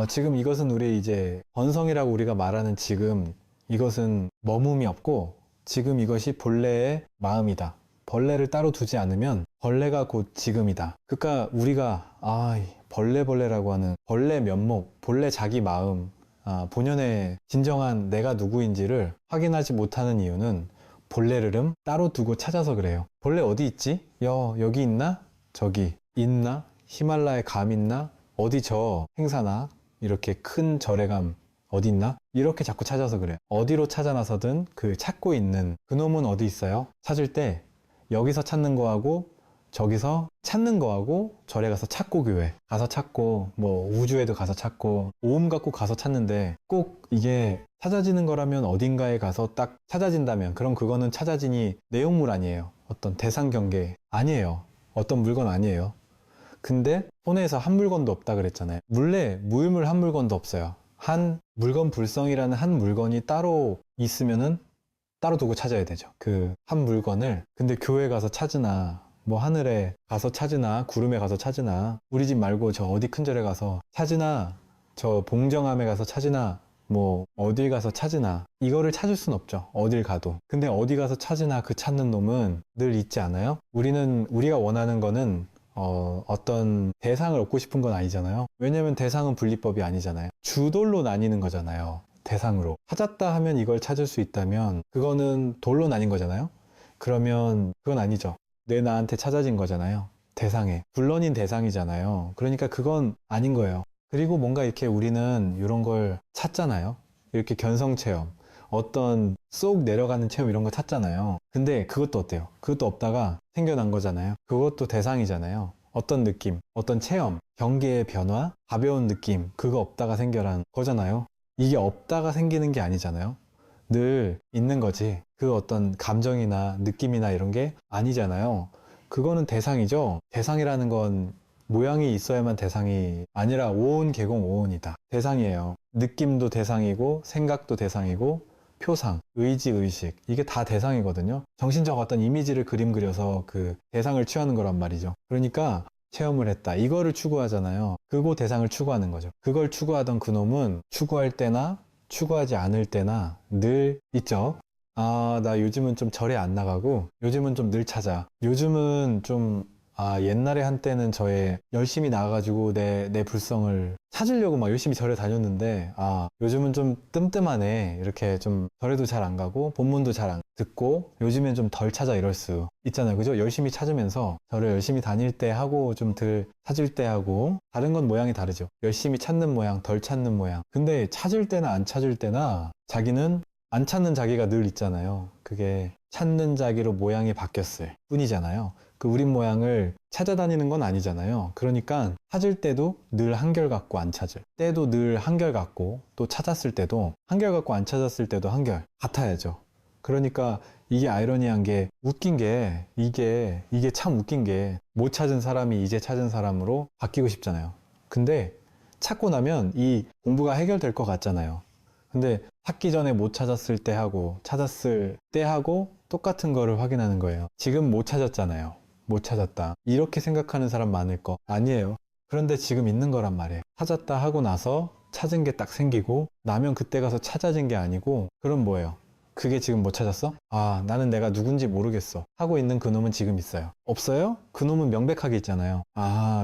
지금 이것은 우리 이제 번성이라고 우리가 말하는 지금 이것은 머뭅이 없고 지금 이것이 본래의 마음이다. 벌레를 따로 두지 않으면 벌레가 곧 지금이다. 그러니까 우리가 이 벌레라고 하는 벌레 면목, 본래 자기 마음, 본연의 진정한 내가 누구인지를 확인하지 못하는 이유는 본래를 따로 두고 찾아서 그래요. 본래 어디 있지? 여기 있나? 저기 있나? 히말라야 감 있나? 어디 저 행사나 이렇게 큰 절에감 어디 있나? 이렇게 자꾸 찾아서 그래요. 어디로 찾아 나서든 그 찾고 있는 그놈은 어디 있어요? 찾을 때 여기서 찾는 거하고 저기서 찾는 거하고 절에 가서 찾고 교회 가서 찾고 뭐 우주에도 가서 찾고 오음 갖고 가서 찾는데 꼭 이게 찾아지는 거라면 어딘가에 가서 딱 찾아진다면 그럼 그거는 찾아지니 내용물 아니에요. 어떤 대상 경계 아니에요. 어떤 물건 아니에요. 근데 손에서 한 물건도 없다 그랬잖아요. 물레 무일물 한 물건도 없어요. 한 물건 불성이라는 한 물건이 따로 있으면은 따로 두고 찾아야 되죠. 그 한 물건을. 근데 교회 가서 찾으나 뭐 하늘에 가서 찾으나 구름에 가서 찾으나 우리 집 말고 저 어디 큰 절에 가서 찾으나 저 봉정암에 가서 찾으나 뭐 어딜 가서 찾으나 이거를 찾을 순 없죠. 어딜 가도. 근데 어디 가서 찾으나 그 찾는 놈은 늘 있지 않아요? 우리가 원하는 거는 어떤 대상을 얻고 싶은 건 아니잖아요. 왜냐면 대상은 분리법이 아니잖아요. 주돌로 나뉘는 거잖아요. 대상으로. 찾았다 하면 이걸 찾을 수 있다면 그거는 돌로 나뉜 거잖아요. 그러면 그건 아니죠. 나한테 찾아진 거잖아요. 대상에. 불론인 대상이잖아요. 그러니까 그건 아닌 거예요. 그리고 뭔가 이렇게 우리는 이런 걸 찾잖아요. 이렇게 견성체험, 어떤 쏙 내려가는 체험 이런 거 찾잖아요. 근데 그것도 어때요? 그것도 없다가 생겨난 거잖아요. 그것도 대상이잖아요. 어떤 느낌, 어떤 체험, 경계의 변화, 가벼운 느낌, 그거 없다가 생겨난 거잖아요. 이게 없다가 생기는 게 아니잖아요. 늘 있는 거지. 그 어떤 감정이나 느낌이나 이런 게 아니잖아요. 그거는 대상이죠. 대상이라는 건 모양이 있어야만 대상이 아니라 오온 개공 오온이다. 대상이에요. 느낌도 대상이고 생각도 대상이고 표상, 의지, 의식 이게 다 대상이거든요. 정신적 어떤 이미지를 그림 그려서 그 대상을 취하는 거란 말이죠. 그러니까 체험을 했다. 이거를 추구하잖아요. 그거 대상을 추구하는 거죠. 그걸 추구하던 그놈은 추구할 때나 추구하지 않을 때나 늘 있죠. 나 요즘은 좀 절에 안 나가고 요즘은 좀 늘 찾아. 요즘은 좀 옛날에 한때는 저의 열심히 나가가지고 내 불성을 찾으려고 막 열심히 절에 다녔는데, 요즘은 좀 뜸뜸하네. 이렇게 좀 절에도 잘 안 가고, 본문도 잘 안 듣고, 요즘엔 좀 덜 찾아 이럴 수 있잖아요. 그죠? 열심히 찾으면서 절을 열심히 다닐 때 하고 좀 덜 찾을 때 하고, 다른 건 모양이 다르죠. 열심히 찾는 모양, 덜 찾는 모양. 근데 찾을 때나 안 찾을 때나 자기는 안 찾는 자기가 늘 있잖아요. 그게 찾는 자기로 모양이 바뀌었을 뿐이잖아요. 그 우린 모양을 찾아다니는 건 아니잖아요. 그러니까 찾을 때도 늘 한결같고 안 찾을 때도 늘 한결같고 또 찾았을 때도 한결같고 안 찾았을 때도 한결 같아야죠. 그러니까 이게 아이러니한 게 웃긴 게 이게 참 웃긴 게 못 찾은 사람이 이제 찾은 사람으로 바뀌고 싶잖아요. 근데 찾고 나면 이 공부가 해결될 것 같잖아요. 근데 찾기 전에 못 찾았을 때 하고 찾았을 때 하고 똑같은 거를 확인하는 거예요. 지금 못 찾았잖아요. 못 찾았다. 이렇게 생각하는 사람 많을 거 아니에요. 그런데 지금 있는 거란 말이에요. 찾았다 하고 나서 찾은 게 딱 생기고 나면 그때 가서 찾아진 게 아니고 그럼 뭐예요? 그게 지금 못 찾았어? 나는 내가 누군지 모르겠어. 하고 있는 그놈은 지금 있어요. 없어요? 그놈은 명백하게 있잖아요.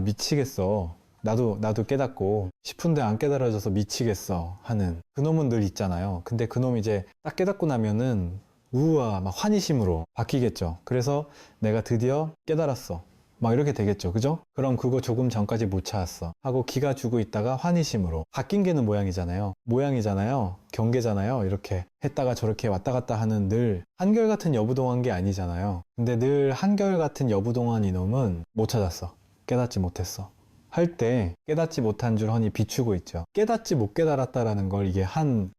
미치겠어. 나도 깨닫고 싶은데 안 깨달아져서 미치겠어 하는 그놈은 늘 있잖아요. 근데 그놈 이제 딱 깨닫고 나면은 우와 막 환희심으로 바뀌겠죠. 그래서 내가 드디어 깨달았어 막 이렇게 되겠죠. 그죠? 그럼 그거 조금 전까지 못 찾았어 하고 기가 주고 있다가 환희심으로 바뀐 게는 모양이잖아요. 경계잖아요. 이렇게 했다가 저렇게 왔다 갔다 하는 늘 한결같은 여부동한 게 아니잖아요. 근데 늘 한결같은 여부동한 이놈은 못 찾았어. 깨닫지 못했어. 할 때 깨닫지 못한 줄 허니 비추고 있죠. 깨닫지 못 깨달았다라는 걸 이게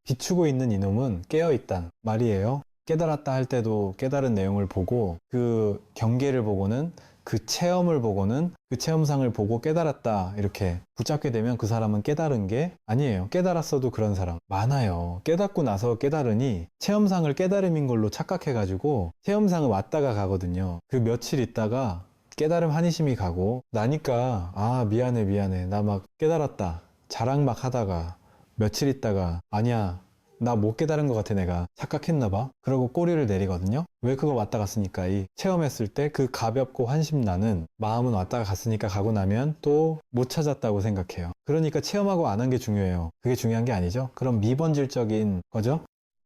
비추고 있는 이놈은 깨어있단 말이에요. 깨달았다 할 때도 깨달은 내용을 보고 그 경계를 보고는 그 체험을 보고는 그 체험상을 보고 깨달았다 이렇게 붙잡게 되면 그 사람은 깨달은 게 아니에요. 깨달았어도 그런 사람 많아요. 깨닫고 나서 깨달으니 체험상을 깨달음인 걸로 착각해가지고 체험상은 왔다가 가거든요. 그 며칠 있다가 깨달음 한이심이 가고 나니까 미안해 나 막 깨달았다 자랑 막 하다가 며칠 있다가 아니야 나 못 깨달은 것 같아 내가 착각했나 봐 그러고 꼬리를 내리거든요. 왜? 그거 왔다 갔으니까. 이 체험했을 때 그 가볍고 환심 나는 마음은 왔다가 갔으니까 가고 나면 또 못 찾았다고 생각해요. 그러니까 체험하고 안 한 게 중요해요. 그게 중요한 게 아니죠. 그럼 미본질적인 거죠.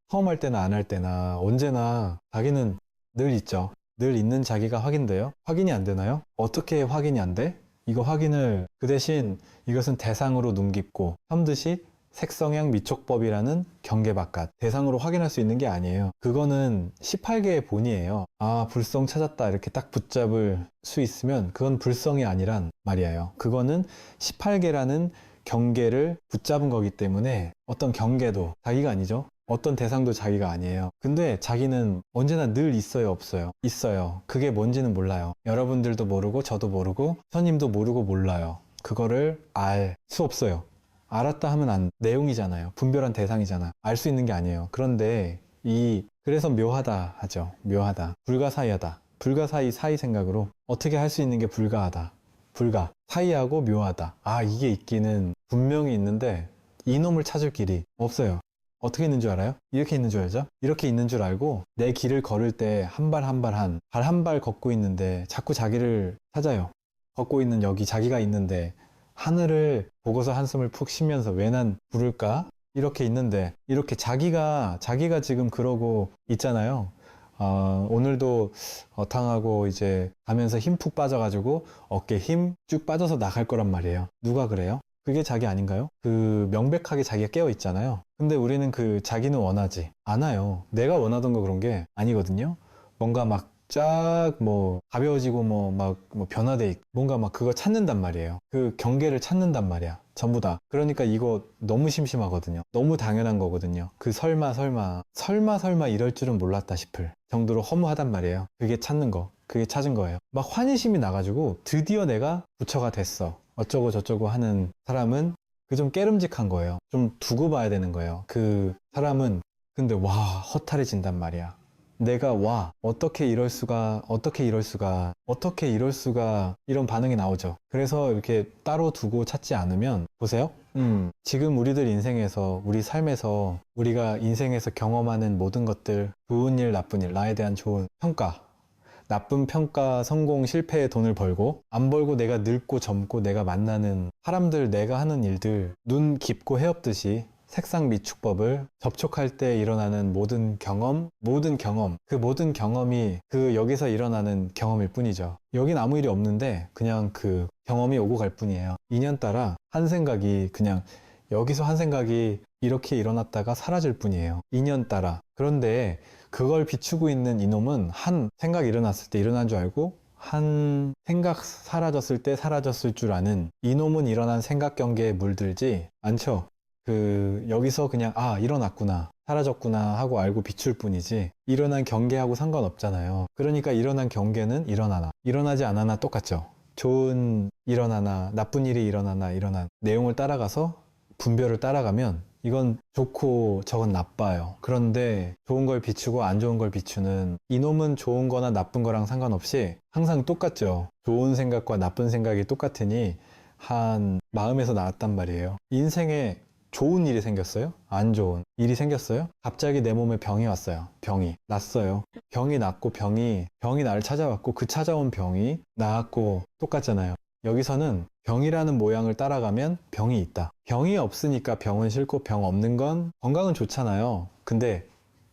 처음 할 때나 안 할 때나 언제나 자기는 늘 있죠. 늘 있는 자기가 확인돼요. 확인이 안 되나요? 어떻게 확인이 안 돼? 이거 확인을 그 대신 이것은 대상으로 눈 깊고 삼듯이 색성향 미촉법이라는 경계 바깥 대상으로 확인할 수 있는 게 아니에요. 그거는 18개의 본이에요. 아 불성 찾았다 이렇게 딱 붙잡을 수 있으면 그건 불성이 아니란 말이에요. 그거는 18개라는 경계를 붙잡은 거기 때문에 어떤 경계도 자기가 아니죠. 어떤 대상도 자기가 아니에요. 근데 자기는 언제나 늘 있어요, 없어요? 있어요. 그게 뭔지는 몰라요. 여러분들도 모르고 저도 모르고 선님도 모르고 몰라요. 그거를 알 수 없어요. 알았다 하면 내용이잖아요. 분별한 대상이잖아. 알 수 있는 게 아니에요. 그런데 그래서 묘하다 하죠. 묘하다. 불가사의하다. 불가사의 사이 생각으로 어떻게 할 수 있는 게 불가하다. 불가. 사이하고 묘하다. 아, 이게 있기는 분명히 있는데 이놈을 찾을 길이 없어요. 어떻게 있는 줄 알아요? 이렇게 있는 줄 알죠? 이렇게 있는 줄 알고 내 길을 걸을 때 한 발 한 발 발 한 발 걷고 있는데 자꾸 자기를 찾아요. 걷고 있는 여기 자기가 있는데 하늘을 보고서 한숨을 푹 쉬면서 왜 난 부를까? 이렇게 있는데 이렇게 자기가 지금 그러고 있잖아요. 오늘도 어탕하고 이제 가면서 힘 푹 빠져가지고 어깨 힘 쭉 빠져서 나갈 거란 말이에요. 누가 그래요? 그게 자기 아닌가요? 그 명백하게 자기가 깨어 있잖아요. 근데 우리는 그 자기는 원하지 않아요. 내가 원하던 거 그런 게 아니거든요. 뭔가 막 쫙 가벼워지고 변화돼 있고 뭔가 막 그거 찾는단 말이에요. 그 경계를 찾는단 말이야. 전부 다. 그러니까 이거 너무 심심하거든요. 너무 당연한 거거든요. 그 설마 이럴 줄은 몰랐다 싶을 정도로 허무하단 말이에요. 그게 찾는 거. 그게 찾은 거예요. 막 환희심이 나가지고 드디어 내가 부처가 됐어. 어쩌고 저쩌고 하는 사람은 그 좀 깨름직한 거예요. 좀 두고 봐야 되는 거예요. 그 사람은 근데 와 허탈해진단 말이야. 내가 어떻게 이럴 수가 이런 반응이 나오죠. 그래서 이렇게 따로 두고 찾지 않으면 보세요. 지금 우리들 인생에서 우리 삶에서 우리가 인생에서 경험하는 모든 것들 좋은 일 나쁜 일 나에 대한 좋은 평가 나쁜 평가, 성공, 실패에 돈을 벌고 안 벌고 내가 늙고 젊고 내가 만나는 사람들, 내가 하는 일들 눈 깊고 헤엄듯이 색상 미축법을 접촉할 때 일어나는 모든 경험 그 모든 경험이 그 여기서 일어나는 경험일 뿐이죠. 여긴 아무 일이 없는데 그냥 그 경험이 오고 갈 뿐이에요. 인연 따라 한 생각이 그냥 여기서 한 생각이 이렇게 일어났다가 사라질 뿐이에요. 인연 따라. 그런데 그걸 비추고 있는 이놈은 한 생각 일어났을 때 일어난 줄 알고 한 생각 사라졌을 때 사라졌을 줄 아는 이놈은 일어난 생각 경계에 물들지 않죠. 여기서 그냥 일어났구나 사라졌구나 하고 알고 비출 뿐이지 일어난 경계하고 상관없잖아요. 그러니까 일어난 경계는 일어나나 일어나지 않아나 똑같죠. 좋은 일어나나 나쁜 일이 일어나나 일어난 내용을 따라가서 분별을 따라가면 이건 좋고 저건 나빠요. 그런데 좋은 걸 비추고 안 좋은 걸 비추는 이놈은 좋은 거나 나쁜 거랑 상관없이 항상 똑같죠. 좋은 생각과 나쁜 생각이 똑같으니 한 마음에서 나왔단 말이에요. 인생에 좋은 일이 생겼어요? 안 좋은 일이 생겼어요? 갑자기 내 몸에 병이 왔어요. 병이 났어요. 병이 났고 병이 나를 찾아왔고 그 찾아온 병이 나았고 똑같잖아요. 여기서는 병이라는 모양을 따라가면 병이 있다. 병이 없으니까 병은 싫고 병 없는 건 건강은 좋잖아요. 근데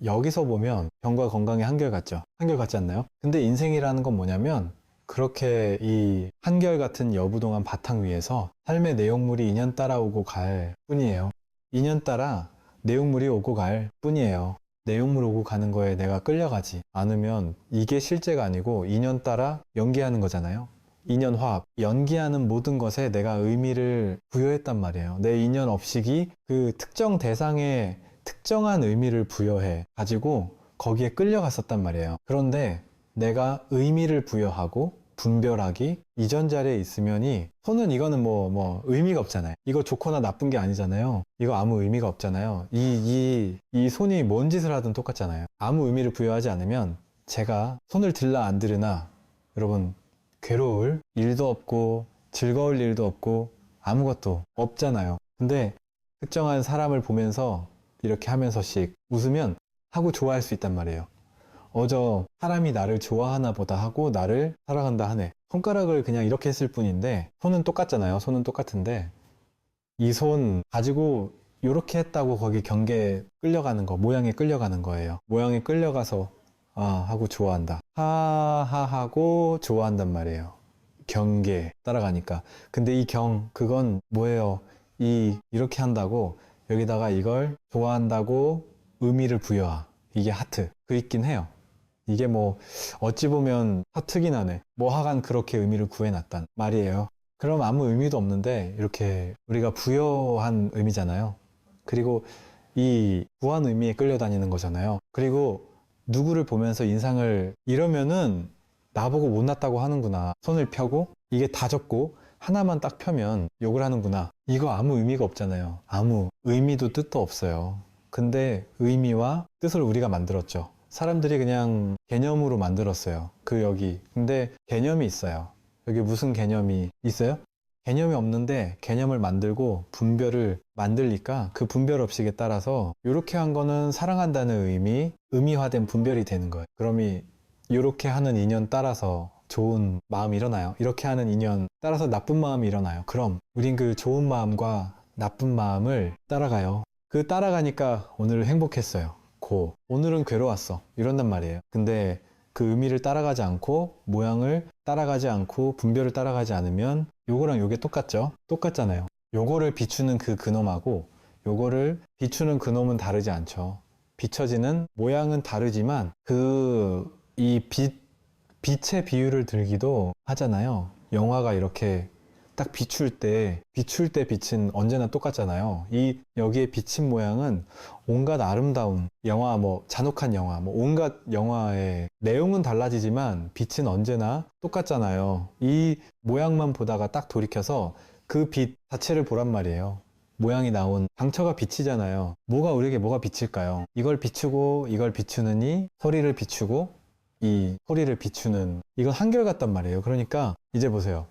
여기서 보면 병과 건강이 한결같죠. 한결같지 않나요? 근데 인생이라는 건 뭐냐면 그렇게 이 한결같은 여부동한 바탕 위에서 삶의 내용물이 인연 따라 오고 갈 뿐이에요. 인연 따라 내용물이 오고 갈 뿐이에요. 내용물 오고 가는 거에 내가 끌려가지 않으면 이게 실제가 아니고 인연 따라 연기하는 거잖아요. 인연화합, 연기하는 모든 것에 내가 의미를 부여했단 말이에요. 내 인연 업식이 그 특정 대상에 특정한 의미를 부여해 가지고 거기에 끌려갔었단 말이에요. 그런데 내가 의미를 부여하고 분별하기 이전 자리에 있으면이 손은 이거는 의미가 없잖아요. 이거 좋거나 나쁜 게 아니잖아요. 이거 아무 의미가 없잖아요. 이 손이 뭔 짓을 하든 똑같잖아요. 아무 의미를 부여하지 않으면 제가 손을 들라 안 들으나 여러분 괴로울 일도 없고 즐거울 일도 없고 아무것도 없잖아요. 근데 특정한 사람을 보면서 이렇게 하면서씩 웃으면 하고 좋아할 수 있단 말이에요. 저 사람이 나를 좋아하나 보다 하고 나를 사랑한다 하네. 손가락을 그냥 이렇게 했을 뿐인데 손은 똑같잖아요. 손은 똑같은데 이 손 가지고 이렇게 했다고 거기 경계에 끌려가는 거, 모양에 끌려가는 거예요. 모양에 끌려가서 하고 좋아한다. 하하하고 좋아한단 말이에요. 경계 따라가니까. 근데 이 그건 뭐예요? 이렇게 한다고 여기다가 이걸 좋아한다고 의미를 부여하. 이게 하트. 그 있긴 해요. 이게 뭐 어찌 보면 하트긴 하네. 뭐 하간 그렇게 의미를 구해놨단 말이에요. 그럼 아무 의미도 없는데 이렇게 우리가 부여한 의미잖아요. 그리고 이 부한 의미에 끌려다니는 거잖아요. 그리고 누구를 보면서 인상을 이러면은 나보고 못났다고 하는구나. 손을 펴고 이게 다 적고 하나만 딱 펴면 욕을 하는구나. 이거 아무 의미가 없잖아요. 아무 의미도 뜻도 없어요. 근데 의미와 뜻을 우리가 만들었죠. 사람들이 그냥 개념으로 만들었어요. 여기. 근데 개념이 있어요. 여기 무슨 개념이 있어요? 개념이 없는데 개념을 만들고 분별을 만들니까 그 분별 업식에 따라서 이렇게 한 거는 사랑한다는 의미화된 분별이 되는 거예요. 그럼이 이렇게 하는 인연 따라서 좋은 마음이 일어나요. 이렇게 하는 인연 따라서 나쁜 마음이 일어나요. 그럼 우린 그 좋은 마음과 나쁜 마음을 따라가요. 그 따라가니까 오늘 행복했어요. 오늘은 괴로웠어. 이런단 말이에요. 근데 그 의미를 따라가지 않고 모양을 따라가지 않고 분별을 따라가지 않으면 요거랑 요게 똑같죠? 똑같잖아요. 요거를 비추는 그 그놈하고 요거를 비추는 그놈은 다르지 않죠. 비춰지는 모양은 다르지만 빛의 비유를 들기도 하잖아요. 영화가 이렇게 딱 비출 때 빛은 언제나 똑같잖아요. 여기에 비친 모양은 온갖 아름다운 영화, 잔혹한 영화, 온갖 영화의 내용은 달라지지만 빛은 언제나 똑같잖아요. 이 모양만 보다가 딱 돌이켜서 그 빛 자체를 보란 말이에요. 모양이 나온 상처가 빛이잖아요. 우리에게 뭐가 빛일까요? 이걸 비추고 이걸 비추느니 소리를 비추고 이 소리를 비추는 이건 한결같단 말이에요. 그러니까 이제 보세요.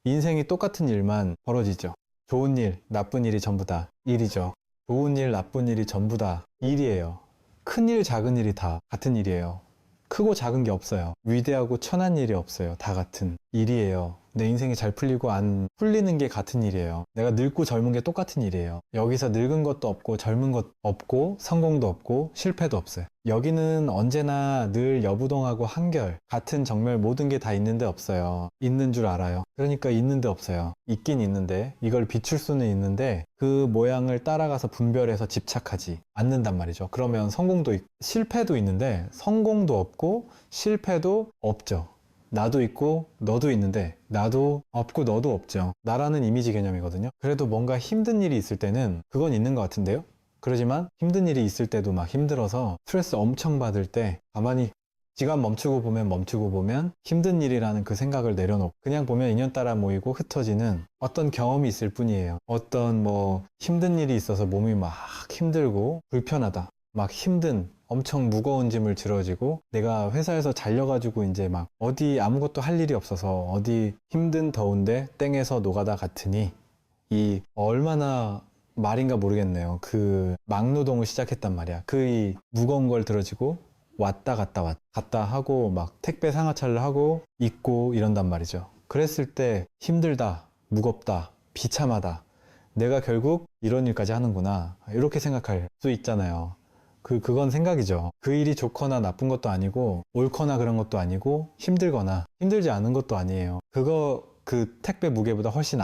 인생이 똑같은 일만 벌어지죠. 좋은 일, 나쁜 일이 전부 다 일이죠. 좋은 일, 나쁜 일이 전부 다 일이에요. 큰 일, 작은 일이 다 같은 일이에요. 크고 작은 게 없어요. 위대하고 천한 일이 없어요. 다 같은 일이에요. 내 인생이 잘 풀리고 안 풀리는 게 같은 일이에요. 내가 늙고 젊은 게 똑같은 일이에요. 여기서 늙은 것도 없고 젊은 것도 없고 성공도 없고 실패도 없어요. 여기는 언제나 늘 여부동하고 한결 같은 정말 모든 게 다 있는데 없어요. 있는 줄 알아요. 그러니까 있는데 없어요. 있긴 있는데 이걸 비출 수는 있는데 그 모양을 따라가서 분별해서 집착하지 않는단 말이죠. 그러면 실패도 있는데 성공도 없고 실패도 없죠. 나도 있고 너도 있는데 나도 없고 너도 없죠. 나라는 이미지 개념이거든요. 그래도 뭔가 힘든 일이 있을 때는 그건 있는 것 같은데요. 그러지만 힘든 일이 있을 때도 막 힘들어서 스트레스 엄청 받을 때 가만히 시간 멈추고 보면 힘든 일이라는 그 생각을 내려놓고 그냥 보면 인연 따라 모이고 흩어지는 어떤 경험이 있을 뿐이에요. 어떤 힘든 일이 있어서 몸이 막 힘들고 불편하다. 막 힘든 엄청 무거운 짐을 들어지고 내가 회사에서 잘려가지고 이제 막 어디 아무것도 할 일이 없어서 어디 힘든 더운데 땡에서 노가다 같으니 이 얼마나 말인가 모르겠네요. 그 막노동을 시작했단 말이야. 이 무거운 걸 들어지고 왔다 갔다 하고 막 택배 상하차를 하고 있고 이런단 말이죠. 그랬을 때 힘들다, 무겁다, 비참하다. 내가 결국 이런 일까지 하는구나. 이렇게 생각할 수 있잖아요. 그건 생각이죠. 그 일이 좋거나 나쁜 것도 아니고 옳거나 그런 것도 아니고 힘들거나 힘들지 않은 것도 아니에요. 그 택배 무게보다 훨씬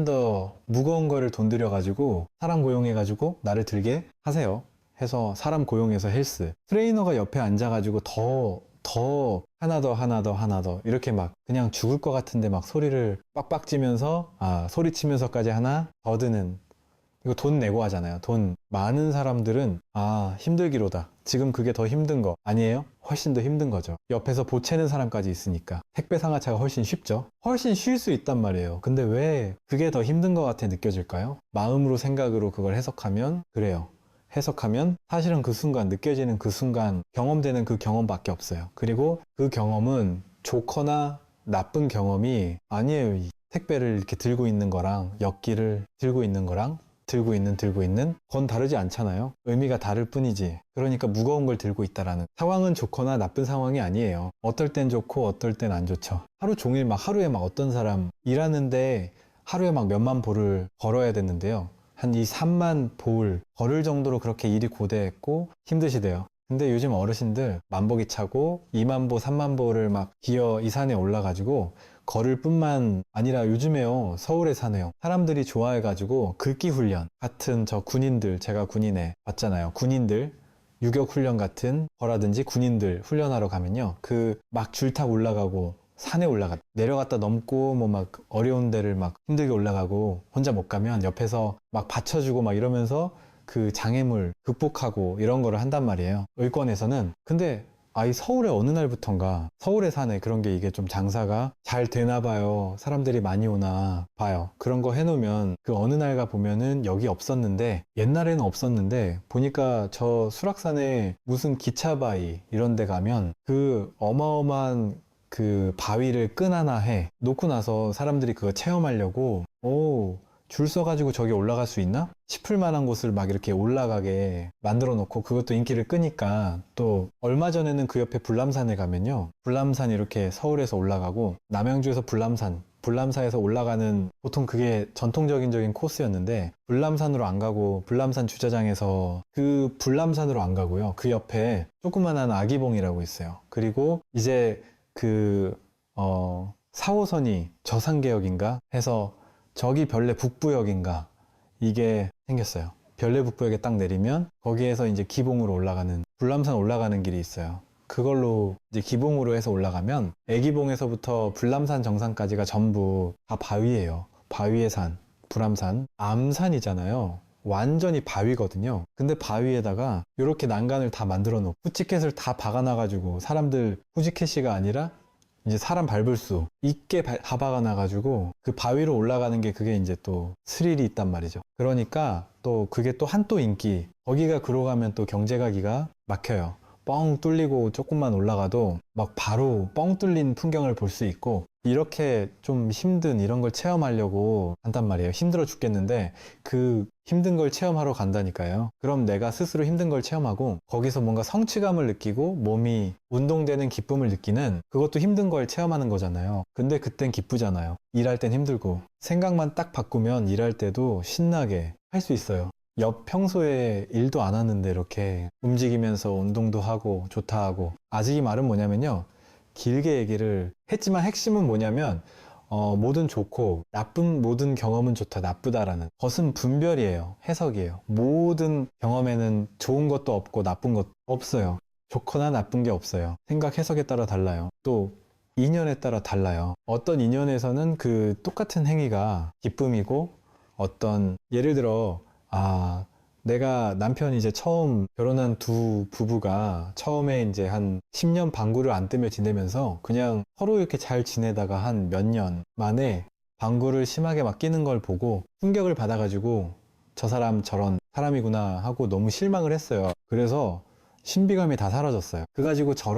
더 무거운 거를 돈 들여가지고 사람 고용해가지고 나를 들게 하세요. 해서 사람 고용해서 헬스 트레이너가 옆에 앉아가지고 더 하나 더 이렇게 막 그냥 죽을 것 같은데 막 소리를 빡빡 찌면서 소리치면서까지 하나 더 드는 이거 돈 내고 하잖아요. 돈 많은 사람들은 힘들기로다. 지금 그게 더 힘든 거 아니에요? 훨씬 더 힘든 거죠. 옆에서 보채는 사람까지 있으니까 택배 상하차가 훨씬 쉽죠. 훨씬 쉴 수 있단 말이에요. 근데 왜 그게 더 힘든 것 같아 느껴질까요? 마음으로 생각으로 그걸 해석하면 그래요. 해석하면 사실은 그 순간 느껴지는 그 순간 경험되는 그 경험밖에 없어요. 그리고 그 경험은 좋거나 나쁜 경험이 아니에요. 이 택배를 이렇게 들고 있는 거랑 엿기를 들고 있는 거랑 들고 있는 건 다르지 않잖아요. 의미가 다를 뿐이지. 그러니까 무거운 걸 들고 있다라는. 상황은 좋거나 나쁜 상황이 아니에요. 어떨 땐 좋고 어떨 땐 안 좋죠. 하루 종일 하루에 어떤 사람 일하는데 하루에 몇만 보를 걸어야 됐는데요. 한 이 3만 보를 걸을 정도로 그렇게 일이 고되했고 힘드시대요. 근데 요즘 어르신들 만보기 차고 2만 보, 3만 보를 기어 이 산에 올라가지고 걸을 뿐만 아니라 요즘에요. 서울에 사네요. 사람들이 좋아해가지고 글기 훈련 같은 저 군인들, 제가 군인에 봤잖아요. 군인들 유격 훈련 같은 거라든지 군인들 훈련하러 가면요. 줄탁 올라가고 산에 내려갔다 넘고 어려운 데를 힘들게 올라가고 혼자 못 가면 옆에서 받쳐주고 이러면서 그 장애물 극복하고 이런 거를 한단 말이에요. 의권에서는. 근데 이 서울에 어느 날부턴가 서울에 사네. 그런 게 이게 좀 장사가 잘 되나 봐요. 사람들이 많이 오나 봐요. 그런 거 해놓으면 그 어느 날가 보면은 여기 없었는데 옛날에는 없었는데 보니까 저 수락산에 무슨 기차바위 이런 데 가면 그 어마어마한 그 바위를 끈 하나 해 놓고 나서 사람들이 그거 체험하려고 줄 서가지고 저기 올라갈 수 있나? 싶을 만한 곳을 이렇게 올라가게 만들어 놓고 그것도 인기를 끄니까 또 얼마 전에는 그 옆에 불람산에 가면요. 불람산 이렇게 서울에서 올라가고 남양주에서 불람사에서 올라가는 보통 그게 전통적인 코스였는데 불람산으로 안 가고 불람산 주차장에서 그 불람산으로 안 가고요. 그 옆에 조그만한 아기봉이라고 있어요. 그리고 이제 4호선이 저산개역인가 해서 저기 별내 북부역인가 이게 생겼어요. 별내 북부역에 딱 내리면 거기에서 이제 기봉으로 올라가는 불람산 올라가는 길이 있어요. 그걸로 이제 기봉으로 해서 올라가면 애기봉에서부터 불람산 정상까지가 전부 다 바위예요. 바위의 산, 불암산, 암산이잖아요. 완전히 바위거든요. 근데 바위에다가 이렇게 난간을 다 만들어 놓고 후지켓을 다 박아놔가지고 사람들 후지켓이가 아니라 이제 사람 밟을 수 있게 다 박아놔가지고 그 바위로 올라가는 게 그게 이제 또 스릴이 있단 말이죠. 그러니까 또 그게 또 인기. 거기가 그러고 가면 또 경제가 막혀요. 뻥 뚫리고 조금만 올라가도 바로 뻥 뚫린 풍경을 볼 수 있고 이렇게 좀 힘든 이런 걸 체험하려고 한단 말이에요. 힘들어 죽겠는데 그 힘든 걸 체험하러 간다니까요. 그럼 내가 스스로 힘든 걸 체험하고 거기서 뭔가 성취감을 느끼고 몸이 운동되는 기쁨을 느끼는 그것도 힘든 걸 체험하는 거잖아요. 근데 그땐 기쁘잖아요. 일할 땐 힘들고 생각만 딱 바꾸면 일할 때도 신나게 할 수 있어요. 평소에 일도 안 하는데 이렇게 움직이면서 운동도 하고 좋다 하고 아직 이 말은 뭐냐면요. 길게 얘기를 했지만 핵심은 뭐냐면 뭐든 좋고 모든 경험은 좋다 나쁘다라는 것은 분별이에요. 해석이에요. 모든 경험에는 좋은 것도 없고 나쁜 것도 없어요. 좋거나 나쁜 게 없어요. 생각 해석에 따라 달라요. 또 인연에 따라 달라요. 어떤 인연에서는 그 똑같은 행위가 기쁨이고 예를 들어 내가 남편이 이제 처음 결혼한 두 부부가 처음에 이제 한 10년 방구를 안 뜨며 지내면서 그냥 서로 이렇게 잘 지내다가 한 몇 년 만에 방구를 심하게 끼는 걸 보고 충격을 받아가지고 저 사람 저런 사람이구나 하고 너무 실망을 했어요. 그래서 신비감이 다 사라졌어요. 그 가지고 저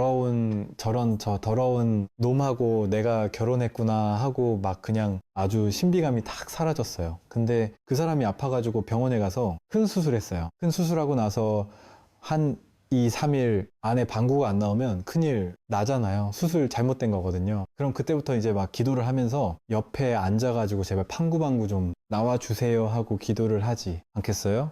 더러운 놈하고 내가 결혼했구나 하고 그냥 아주 신비감이 탁 사라졌어요. 근데 그 사람이 아파가지고 병원에 가서 큰 수술했어요. 큰 수술하고 나서 한 2, 3일 안에 방구가 안 나오면 큰일 나잖아요. 수술 잘못된 거거든요. 그럼 그때부터 이제 기도를 하면서 옆에 앉아가지고 제발 방구 좀 나와주세요 하고 기도를 하지 않겠어요?